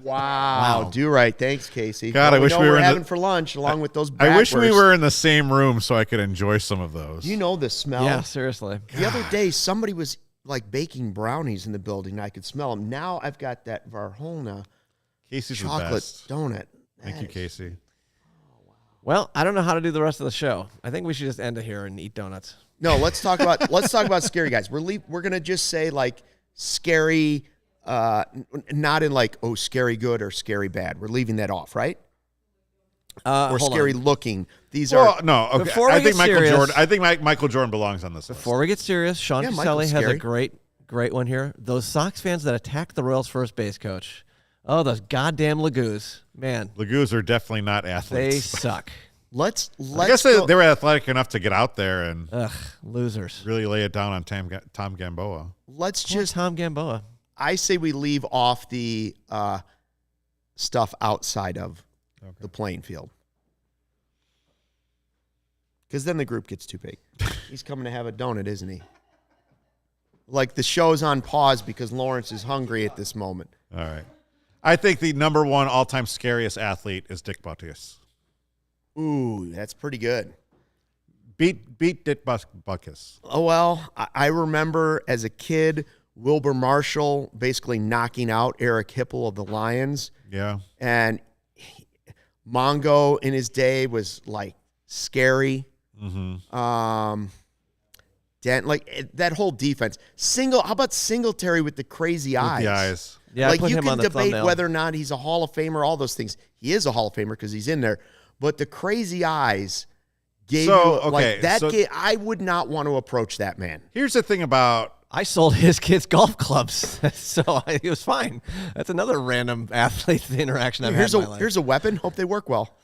Wow. Do right. Thanks, Kacy. God, I wish know we were we're in having for lunch along with those. I wish we bratwursts. were in the same room so I could enjoy some of those. You know the smell. Yeah, seriously. The other day, somebody was baking brownies in the building. I could smell them. Now I've got that Varholna Casey's the chocolate best. donut. Thank you, Kacy. Well, I don't know how to do the rest of the show. I think we should just end it here and eat donuts. No, let's talk about scary guys. We're gonna just say scary, not in scary good or scary bad. We're leaving that off, right? Or hold scary on. looking. These Well, are no. Okay. Before we I think get Michael serious- Jordan. I think Michael Jordan belongs on this list. Before we get serious, Sean Yeah, Caselli Michael's has a scary. great one here. Those Sox fans that attacked the Royals first base coach. Oh, those goddamn Lagoos. Man, Lagoos are definitely not they athletes. suck. let's I guess go- they were athletic enough to get out there and Ugh, losers. really lay it down on Tom Gamboa. let's Poor just. Tom Gamboa. I say we leave off the stuff outside of the playing field. Because then the group gets too big. He's coming to have a donut, isn't he? The show's on pause because Lawrence is hungry at this moment. All right. I think the number one all-time scariest athlete is Dick Butkus. Ooh, that's pretty good. Beat Dick Butkus. Oh, well, I remember as a kid, Wilbur Marshall basically knocking out Eric Hipple of the Lions. Yeah. And Mongo in his day was scary. Mm-hmm. That whole defense. How about Singletary with the crazy eyes? The eyes. Yeah, I put you him can on the debate thumbnail. whether or not he's a Hall of Famer, all those things. He is a Hall of Famer because he's in there. But the crazy eyes gave I would not want to approach that man. Here's the thing about I sold his kids golf clubs, so he was fine. That's another random athlete interaction I've had in my life. Here's a weapon. Hope they work well.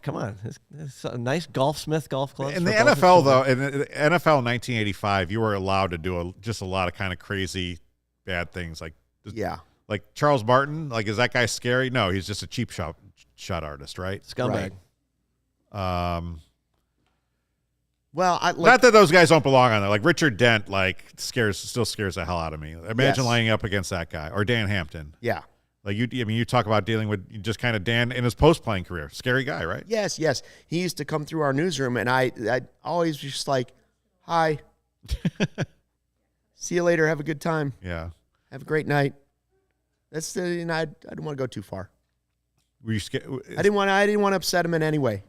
Come on. It's a nice Smith golf clubs. in for the both his NFL, children. though, in the NFL 1985, you were allowed to do just a lot of kind of crazy bad things. Yeah. Like Charles Barton, is that guy scary? No, he's just a cheap shot artist, right? Scumbag. Well, not that those guys don't belong on there. Like Richard Dent, still scares the hell out of me. Imagine lining up against that guy or Dan Hampton. Yeah. You talk about dealing with just kind of Dan in his post-playing career. Scary guy, right? Yes. He used to come through our newsroom, and I'd always just hi. See you later. Have a good time. Yeah. Have a great night. That's I didn't want to go too far. Were you scared? I didn't want to upset him in any way.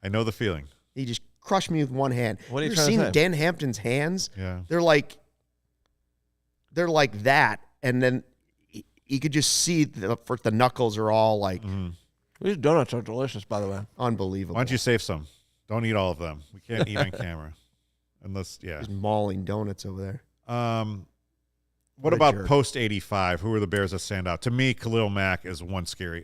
I know the feeling. He just crushed me with one hand. What are you ever trying to seen say? Dan Hampton's hands? Yeah. They're like that, and then you could just see the knuckles are all These donuts are delicious, by the way. unbelievable. Why don't you save some? Don't eat all of them. We can't eat on camera. Unless, yeah. Just mauling donuts over there. What What a about jerk. post 85? Who are the Bears that stand out? To me, Khalil Mack is one scary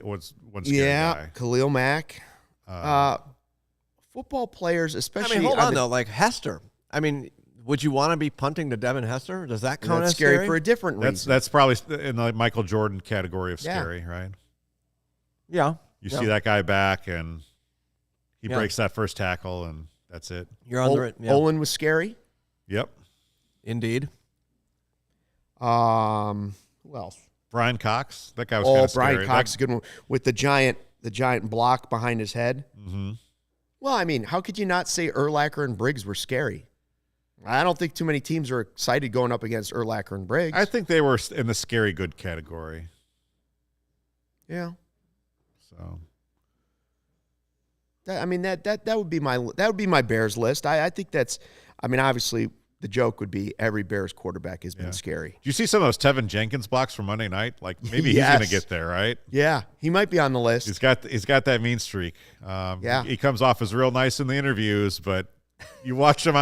Yeah, guy. Khalil Mack. Football players, especially. I mean, hold on though. Like Hester. I mean, would you want to be punting to Devin Hester? Does that count as scary for a different reason? That's probably in the Michael Jordan category of scary, right? Yeah. You see that guy back, and he breaks that first tackle, and that's it. You're on the Olin was scary. Yep. Indeed. Who else? Brian Cox. That guy was kind of scary. Brian Cox is a good one with the giant block behind his head. Mm-hmm. Well, I mean, how could you not say Urlacher and Briggs were scary? I don't think too many teams are excited going up against Urlacher and Briggs. I think they were in the scary good category. Yeah. So. That would be my Bears list. I think that's. I mean, obviously, the joke would be every Bears quarterback has been scary. Do you see some of those Tevin Jenkins blocks from Monday night? Like maybe he's going to get there, right? Yeah, he might be on the list. He's got that mean streak. He comes off as real nice in the interviews, but you watched him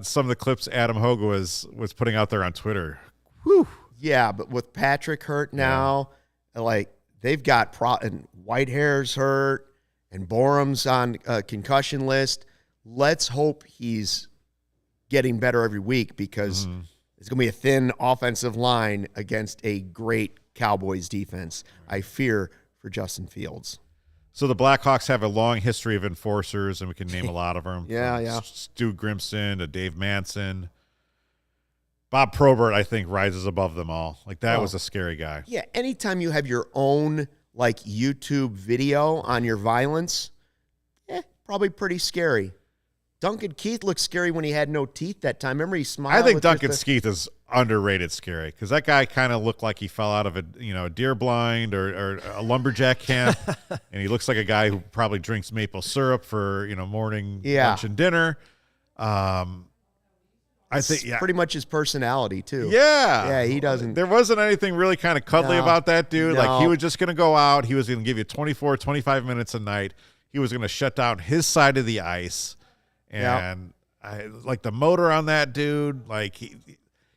some of the clips Adam Hoge was putting out there on Twitter. Whew. Yeah, but with Patrick hurt now, like they've got and Whitehair's hurt and Borum's on a concussion list. Let's hope he's getting better every week because it's going to be a thin offensive line against a great Cowboys defense. I fear for Justin Fields. So the Blackhawks have a long history of enforcers, and we can name a lot of them. Yeah. Stu Grimson to Dave Manson. Bob Probert, I think, rises above them all. Like, that was a scary guy. Yeah, anytime you have your own, like, YouTube video on your violence, probably pretty scary. Duncan Keith looked scary when he had no teeth that time. Remember he smiled? I think Duncan Keith is underrated scary because that guy kind of looked like he fell out of a deer blind or a lumberjack camp, and he looks like a guy who probably drinks maple syrup for morning lunch and dinner. I think pretty much his personality too. Yeah, he doesn't. There wasn't anything really kind of cuddly about that dude. Like he was just going to go out. He was going to give you 24, 25 minutes a night. He was going to shut down his side of the ice. And I like the motor on that dude. Like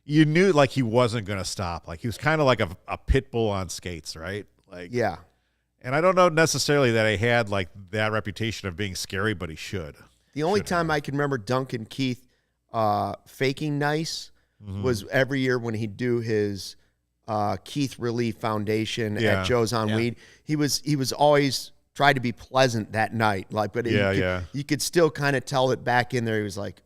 you knew like he wasn't going to stop. Like he was kind of like a pit bull on skates, right? Like And I don't know necessarily that he had like that reputation of being scary, but he should. The only time I can remember Duncan Keith faking nice was every year when he'd do his Keith Relief Foundation at Joe's on Weed. He was always tried to be pleasant that night, like, but you could still kind of tell it back in there. He was like,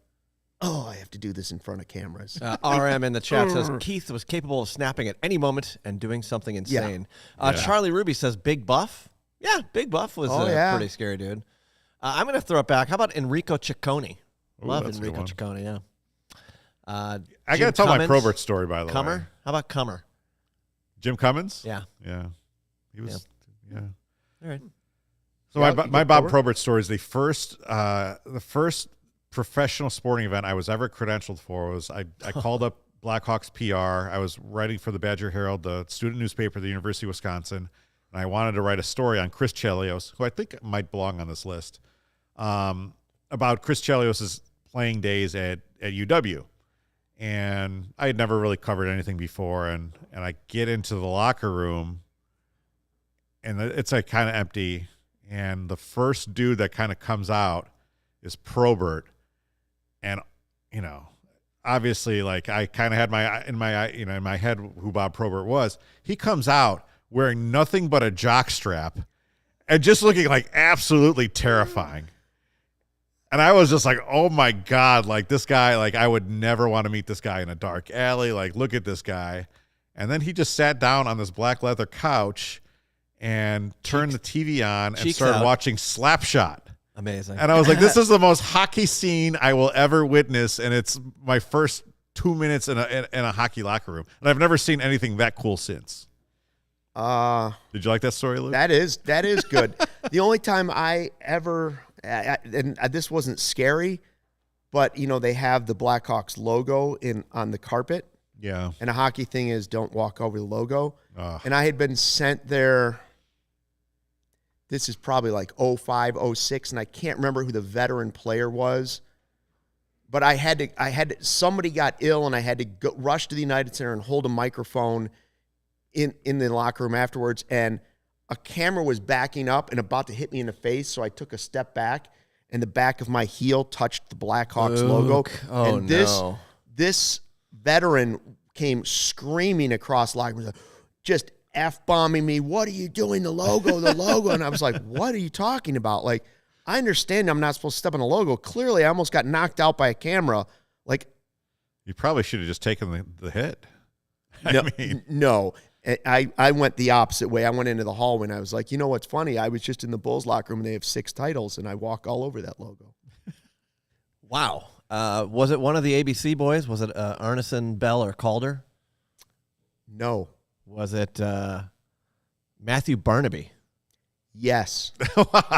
"Oh, I have to do this in front of cameras." RM in the chat says Keith was capable of snapping at any moment and doing something insane. Charlie Ruby says Big Buff. Yeah, Big Buff was a pretty scary dude. I'm going to throw it back. How about Enrico Ciccone? Love Enrico Ciccone. Yeah. I got to tell my Probert story, by the way. How about Cummer? Jim Cummins? Yeah. He was. Yeah. All right. So my Bob Probert story is the first professional sporting event I was ever credentialed for was I called up Blackhawks PR. I was writing for the Badger Herald, the student newspaper at the University of Wisconsin, and I wanted to write a story on Chris Chelios, who I think might belong on this list, about Chris Chelios' playing days at UW. And I had never really covered anything before, and I get into the locker room, and it's like kind of empty. And the first dude that kind of comes out is Probert. And, obviously, like I kind of had in my head who Bob Probert was. He comes out wearing nothing but a jock strap and just looking like absolutely terrifying. And I was just like, oh my God, like this guy, like I would never want to meet this guy in a dark alley. Like, look at this guy. And then he just sat down on this black leather couch and turned the TV on and started watching Slapshot. Amazing. And I was like, this is the most hockey scene I will ever witness, and it's my first 2 minutes in a hockey locker room. And I've never seen anything that cool since. Did you like that story, Luke? That is good. The only time I ever, and this wasn't scary, but, they have the Blackhawks logo on the carpet. Yeah. And a hockey thing is don't walk over the logo. And I had been sent there. This is probably like 05, 06, and I can't remember who the veteran player was. But I had to somebody got ill, and I had to rush to the United Center and hold a microphone in the locker room afterwards. And a camera was backing up and about to hit me in the face, so I took a step back, and the back of my heel touched the Blackhawks logo. Oh, and no. This veteran came screaming across locker room, just F-bombing me. What are you doing? The logo. And I was like, what are you talking about? Like, I understand I'm not supposed to step on the logo. Clearly, I almost got knocked out by a camera. Like, You probably should have just taken the hit. No. I went the opposite way. I went into the hallway, and I was like, you know what's funny? I was just in the Bulls locker room, and they have 6 titles, and I walk all over that logo. Wow. Was it one of the ABC boys? Was it Arneson, Belle, or Calder? No. Was it Matthew Barnaby? Yes.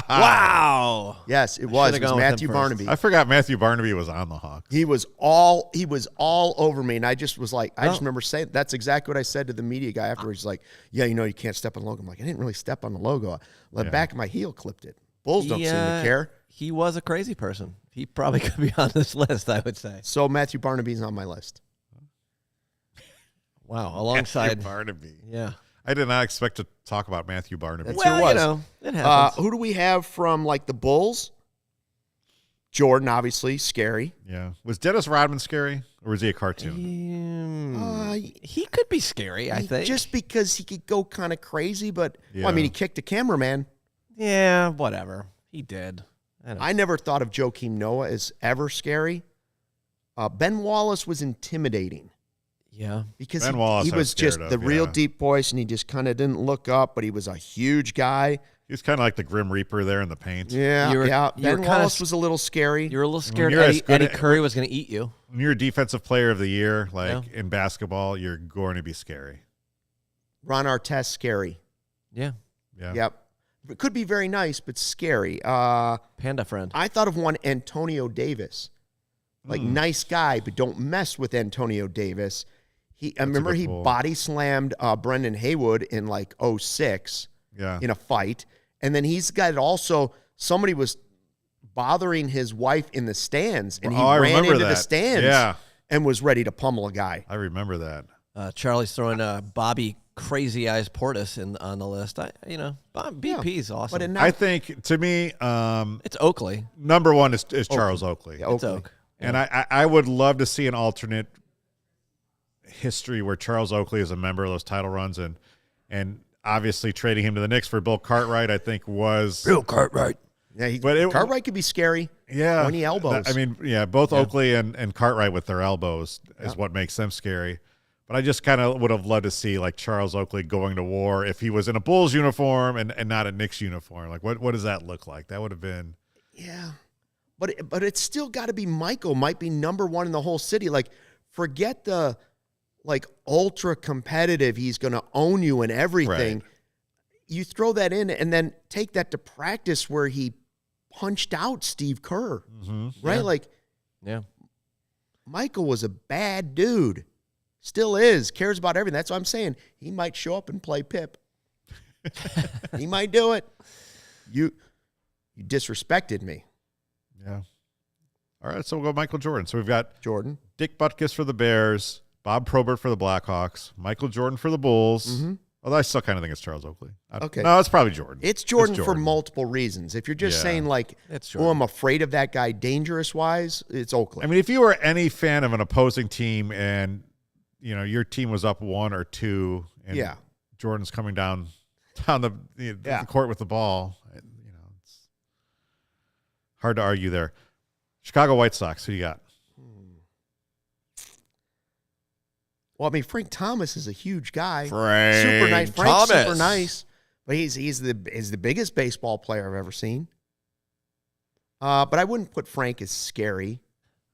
Wow. Yes, it was. should've It was gone with Matthew him first. Barnaby. I forgot Matthew Barnaby was on the Hawks. He was all over me, and I just was like, I just remember saying, that's exactly what I said to the media guy afterwards. He's like, yeah, you can't step on the logo. I'm like, I didn't really step on the logo. The back of my heel clipped it. Bulls don't seem to care. He was a crazy person. He probably could be on this list, I would say. So Matthew Barnaby's on my list. Wow. Alongside Barnaby. Yeah. I did not expect to talk about Matthew Barnaby. That's Well, who it was. it happens. Who do we have from like the Bulls? Jordan, obviously, scary. Yeah. Was Dennis Rodman scary, or was he a cartoon? He could be scary, I think. Just because he could go kind of crazy, but Yeah. well, I mean, he kicked a cameraman. Yeah, whatever. He did. I never thought of Joakim Noah as ever scary. Ben Wallace was intimidating. Yeah. Because Ben Wallace he I was scared just of, the real yeah. deep voice, and he just kind of didn't look up, but he was a huge guy. He was kind of like the Grim Reaper there in the paint. Yeah, You were Ben kinda Wallace was a little scary. You were a little scared you're as Eddie, good Eddie at- Curry was going to eat you. When you're a defensive player of the year, like Yeah. in basketball, you're going to be scary. Ron Artest, scary. Yeah. Yeah. Yep. It could be very nice, but scary. Panda friend. I thought of one, Antonio Davis. Like, nice guy, but don't mess with Antonio Davis. I remember good he pull. body slammed Brendan Haywood in like 06 Yeah. in a fight. And then he's got also, somebody was bothering his wife in the stands, and he I ran remember into the that. stands Yeah. and was ready to pummel a guy. I remember that. Charlie's throwing Bobby Crazy Eyes Portis on the list. BP's awesome. But I think, to me, it's Oakley. number one is Charles Oakley. Yeah, It's Oakley. Oak. And I would love to see an alternate history where Charles Oakley is a member of those title runs, and obviously trading him to the Knicks for Bill Cartwright, I think was Bill Cartwright. Yeah, But Cartwright could be scary. yeah Pointy elbows. I mean, yeah, both Oakley and Cartwright with their elbows is what makes them scary. But I just kind of would have loved to see like Charles Oakley going to war if he was in a Bulls uniform and not a Knicks uniform. Like what does that look like? That would have been Yeah. But it's still got to be Michael. Might be number one in the whole city. Like, forget the like ultra competitive. He's going to own you and everything. Right. You throw that in and then take that to practice where he punched out Steve Kerr. Right? Yeah. Like, Yeah. Michael was a bad dude. Still is. Cares about everything. That's what I'm saying. He might show up and play Pip. He might do it. You disrespected me, yeah. All right, so we'll go Michael Jordan. So we've got Jordan. Dick Butkus for the Bears, Bob Probert for the Blackhawks, Michael Jordan for the Bulls. Although I still kind of think it's Charles Oakley. Okay. No, it's probably Jordan. It's Jordan for multiple reasons. If you're just Yeah. saying like, It's oh, Jordan. I'm afraid of that guy dangerous-wise, it's Oakley. I mean, if you were any fan of an opposing team and, you know, your team was up 1 or 2 and Yeah. Jordan's coming down the court with the ball, you know, it's hard to argue there. Chicago White Sox, who you got? Well, I mean, Frank Thomas is a huge guy. Frank super nice. Frank's Thomas. super nice. But he's the biggest baseball player I've ever seen. But I wouldn't put Frank as scary.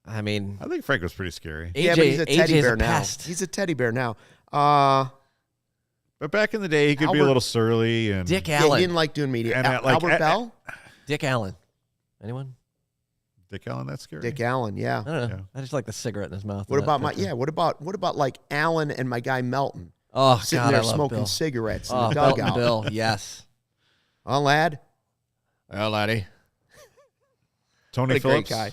I mean, I think Frank was pretty scary. AJ, Yeah, but he's a teddy AJ's bear a now. pest. He's a teddy bear now. But back in the day, he could be a Albert- little surly. And Dick Yeah, Allen. he didn't like doing media. And, Albert Bell? Dick Allen. Anyone? Dick Allen, that's scary. Dick Allen, yeah. I don't know. Yeah. I just like the cigarette in his mouth. What in that about picture. what about like Allen and my guy Melton Oh, sitting God, there I love smoking Bill. cigarettes in Oh, the Belton dugout? Bill, yes. Oh, lad. Oh, laddie. Tony What a great Phillips. guy.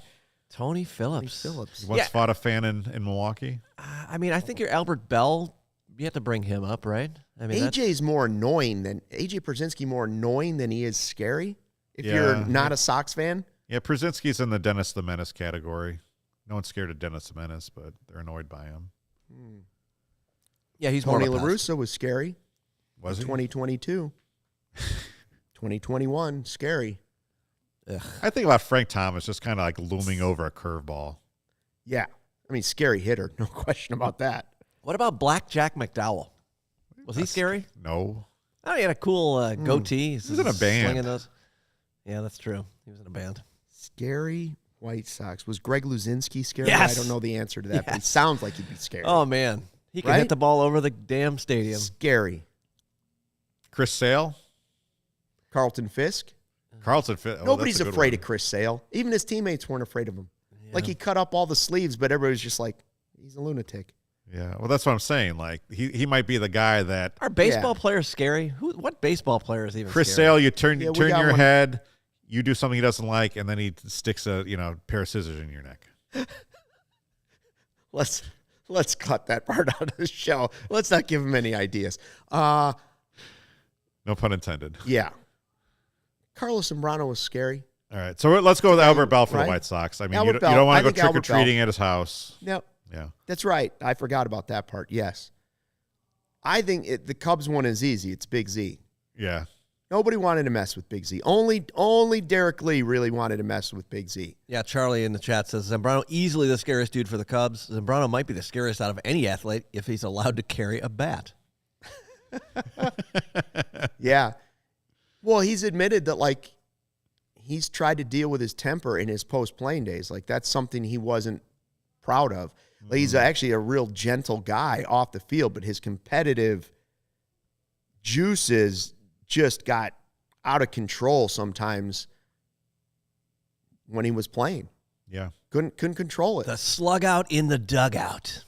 Tony Phillips. Phillips. He once Yeah. fought a fan in Milwaukee. I mean, I think your Albert Bell You have to bring him up, right? I mean, AJ Przinsky more annoying than he is scary. If you're not a Sox fan. Yeah, Przinsky's in the Dennis the Menace category. No one's scared of Dennis the Menace, but they're annoyed by him. Yeah, he's Tony more La Russa was scary. Was he? 2022. 2021, scary. Ugh. I think about Frank Thomas just kind of like looming over a curveball. Yeah. I mean, scary hitter. No question about that. What about Black Jack McDowell? Was he scary? No. Oh, he had a cool goatee. He was in a band. Those. Yeah, that's true. He was in a band. Scary White Sox. Was Greg Luzinski scary? Yes. I don't know the answer to that, but he sounds like he'd be scary. Oh, man. He could hit the ball over the damn stadium. Scary. Chris Sale? Carlton Fisk? Carlton Fisk. Nobody's afraid of Chris Sale. Even his teammates weren't afraid of him. Yeah. Like, he cut up all the sleeves, but everybody was just like, he's a lunatic. Yeah, well, that's what I'm saying. Like, he might be the guy that Are baseball players scary? What baseball player is even Chris scary? Sale, you turn Yeah, we your got one. head, you do something he doesn't like, and then he sticks a pair of scissors in your neck. Let's cut that part out of the show. Let's not give him any ideas. No pun intended. Yeah. Carlos Zambrano was scary. All right, so let's go with Albert Belle for Right? the White Sox. I mean, Albert you Belle. don't want I to go think Albert trick-or-treating at his house. No, Yeah. that's right. I forgot about that part. Yes. I think the Cubs one is easy. It's Big Z. Yeah. Nobody wanted to mess with Big Z. Only Derek Lee really wanted to mess with Big Z. Yeah, Charlie in the chat says Zambrano easily the scariest dude for the Cubs. Zambrano might be the scariest out of any athlete if he's allowed to carry a bat. Yeah. Well, he's admitted that, like, he's tried to deal with his temper in his post-playing days. Like, that's something he wasn't proud of. Like, he's actually a real gentle guy off the field, but his competitive juices just got out of control sometimes when he was playing. Yeah. Couldn't control it. The slug out in the dugout.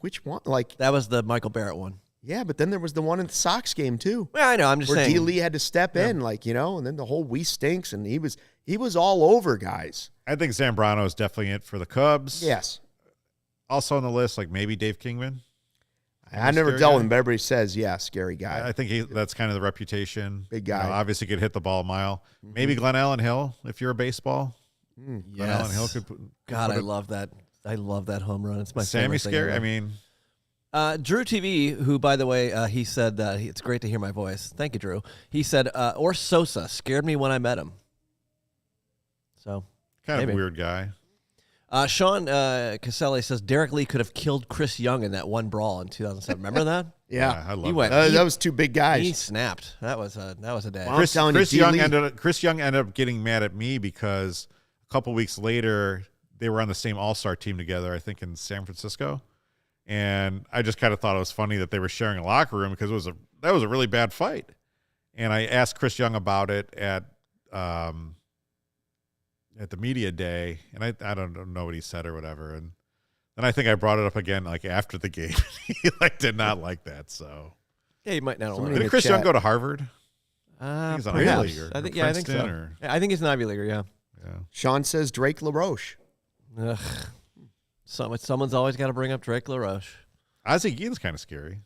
Which one? Like, That was the Michael Barrett one. yeah, but then there was the one in the Sox game too, Well, I know. I'm just where saying. D. Lee had to step in, like, and then the whole "we stinks," and he was all over guys. I think Zambrano is definitely it for the Cubs. Yes, Also on the list, like maybe Dave Kingman. I never Scary dealt guy? with him, but everybody says, yeah, scary guy. I think that's kind of the reputation. Big guy. Obviously could hit the ball a mile. Maybe Glenn Allen Hill, if you're a baseball. Glenn Allen Hill could God, I love that. I love that home run. It's my Sammy favorite thing scary. ever. I mean, Drew TV, who, by the way, he said it's great to hear my voice. Thank you, Drew. He said, or Sosa scared me when I met him. So kind maybe. of weird guy. Sean Caselli says Derek Lee could have killed Chris Young in that one brawl in 2007. Remember that? Yeah, I love He went. that was two big guys. He snapped. That was a day. Wow. I'm telling you, Chris Young ended up getting mad at me because a couple weeks later they were on the same All-Star team together, I think in San Francisco. And I just kind of thought it was funny that they were sharing a locker room because that was a really bad fight. And I asked Chris Young about it at the media day, and I don't know what he said or whatever. And then I think I brought it up again like after the game. He did not like that. So Yeah, you might not Somebody want did Chris chat. Young go to Harvard? to. He's an Ivy Perhaps. Leaguer. I think. Or Yeah, I think so. Princeton or- Yeah, I think he's an Ivy Leaguer. Yeah. Yeah. Sean says Drake LaRoche. Ugh. Someone's always got to bring up Drake LaRoche. Ozzie Guillen's kind of scary.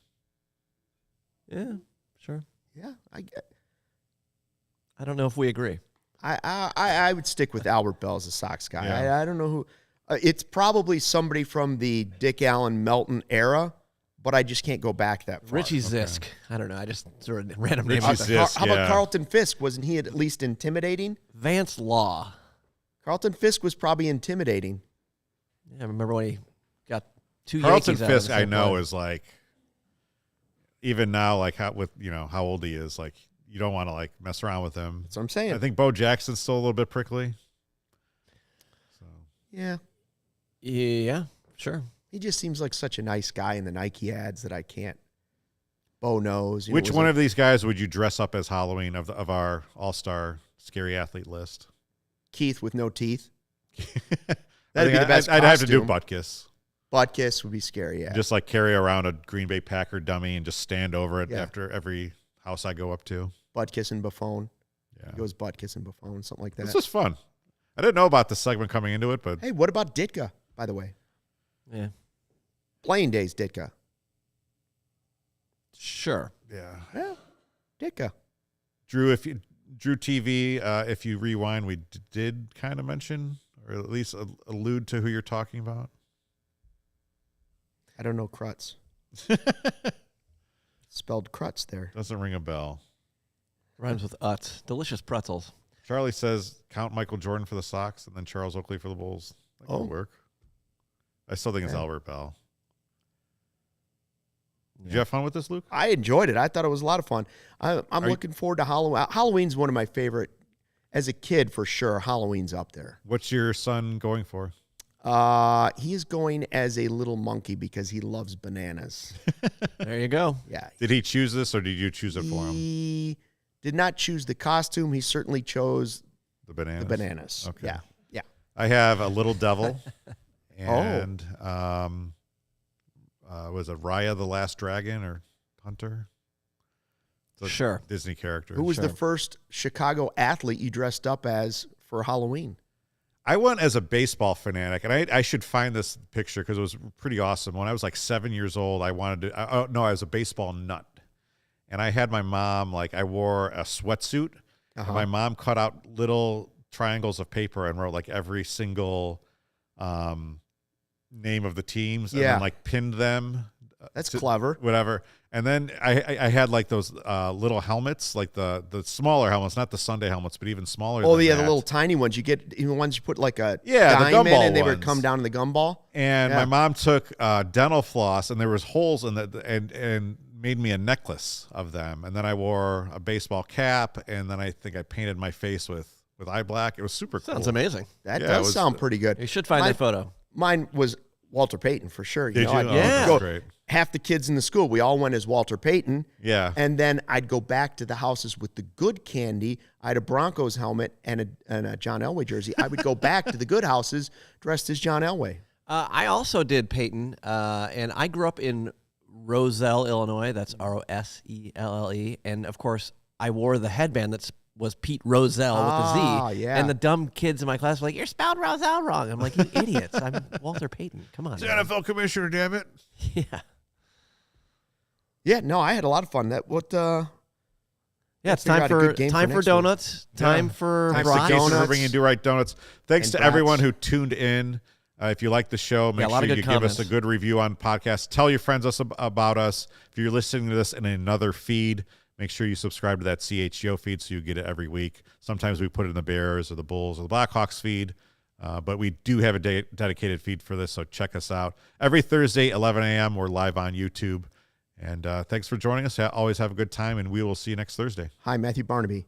Yeah, sure. Yeah, I don't know if we agree. I would stick with Albert Belle as a Sox guy. Yeah. I don't know who. It's probably somebody from the Dick Allen Melton era, but I just can't go back that far. Richie Zisk. I don't know. I just sort of random name. Richie out there. Zisk. How about yeah. Carlton Fisk? Wasn't he at least intimidating? Vance Law. Carlton Fisk was probably intimidating. Yeah, I remember when he got two Carlton Yankees out of Fisk, the I same know, play. is like, even now, like how old he is, like you don't want to like mess around with him. That's what I'm saying. I think Bo Jackson's still a little bit prickly. So Yeah. Yeah, sure. He just seems like such a nice guy in the Nike ads that I can't. Bo knows. which one of these guys would you dress up as Halloween of our all-star scary athlete list? Keith with no teeth? That'd be the best I'd have to do costume. Butkus. Butkus would be scary, yeah. Just like carry around a Green Bay Packer dummy and just stand over it Yeah. after every house I go up to. Butkus and Buffon. Yeah. He goes Butkus and Buffon, something like that. This was fun. I didn't know about this segment coming into it, but Hey, what about Ditka, by the way? Yeah. Playing days, Ditka. Sure. Yeah. Dicka. Drew TV, if you rewind, we did kind of mention or at least allude to who you're talking about. I don't know Krutz. Spelled Krutz there. Doesn't ring a bell. Rhymes with Utz. Delicious pretzels. Charlie says count Michael Jordan for the Sox and then Charles Oakley for the Bulls. That could work. I still think it's Albert Bell. Did you have fun with this, Luke? I enjoyed it. I thought it was a lot of fun. I'm looking forward to Halloween. Halloween's one of my favorite. As a kid, for sure, Halloween's up there. What's your son going for? He is going as a little monkey because he loves bananas. There you go. Yeah. Did he choose this or did you choose it for him? He did not choose the costume. He certainly chose The bananas. the bananas. Okay. Yeah. Yeah. I have a little devil and was it Raya the Last Dragon or Hunter? It's a Sure. Disney character. Who was the first Chicago athlete you dressed up as for Halloween? I went as a baseball fanatic, and I should find this picture because it was pretty awesome. When I was like 7 years old, I was a baseball nut. And I had my mom, I wore a sweatsuit. And my mom cut out little triangles of paper and wrote every single name of the teams and then pinned them. That's clever. Whatever. And then I had those little helmets, the smaller helmets, not the Sunday helmets, but even smaller. Oh, than yeah, that. the little tiny ones. You get even ones you put a the dime in, gumball and they would ones. come down to the gumball. And my mom took dental floss, and there was holes in that, and made me a necklace of them. And then I wore a baseball cap, and then I think I painted my face with eye black. It was super cool. Sounds amazing. That does sound pretty good. You should find that photo. Mine was Walter Payton for sure. Did you? I'd Yeah. go- Great. Half the kids in the school, we all went as Walter Payton. Yeah. And then I'd go back to the houses with the good candy. I had a Broncos helmet and a John Elway jersey. I would go back to the good houses dressed as John Elway. I also did Peyton, and I grew up in Roselle, Illinois. That's Roselle. And, of course, I wore the headband that was Pete Rozelle with a Z. Yeah. And the dumb kids in my class were like, "You're spelled Roselle wrong." I'm like, "You idiots. I'm Walter Payton. Come on." He's the NFL commissioner, damn it. Yeah. Yeah, no, I had a lot of fun. Yeah, it's figure time out a good game for for next donuts. Time Yeah. for Thanks brats. to Kacy for donuts. bringing Do Right Donuts. Thanks And to brats. everyone who tuned in. If you like the show, make a lot sure of you good give us a comments. good review on podcasts. Tell your friends about us. If you're listening to this in another feed, make sure you subscribe to that CHGO feed so you get it every week. Sometimes we put it in the Bears or the Bulls or the Blackhawks feed, but we do have a dedicated feed for this, so check us out. Every Thursday, 11 a.m., we're live on YouTube. And thanks for joining us. Always have a good time, and we will see you next Thursday. Hi, Matthew Barnaby.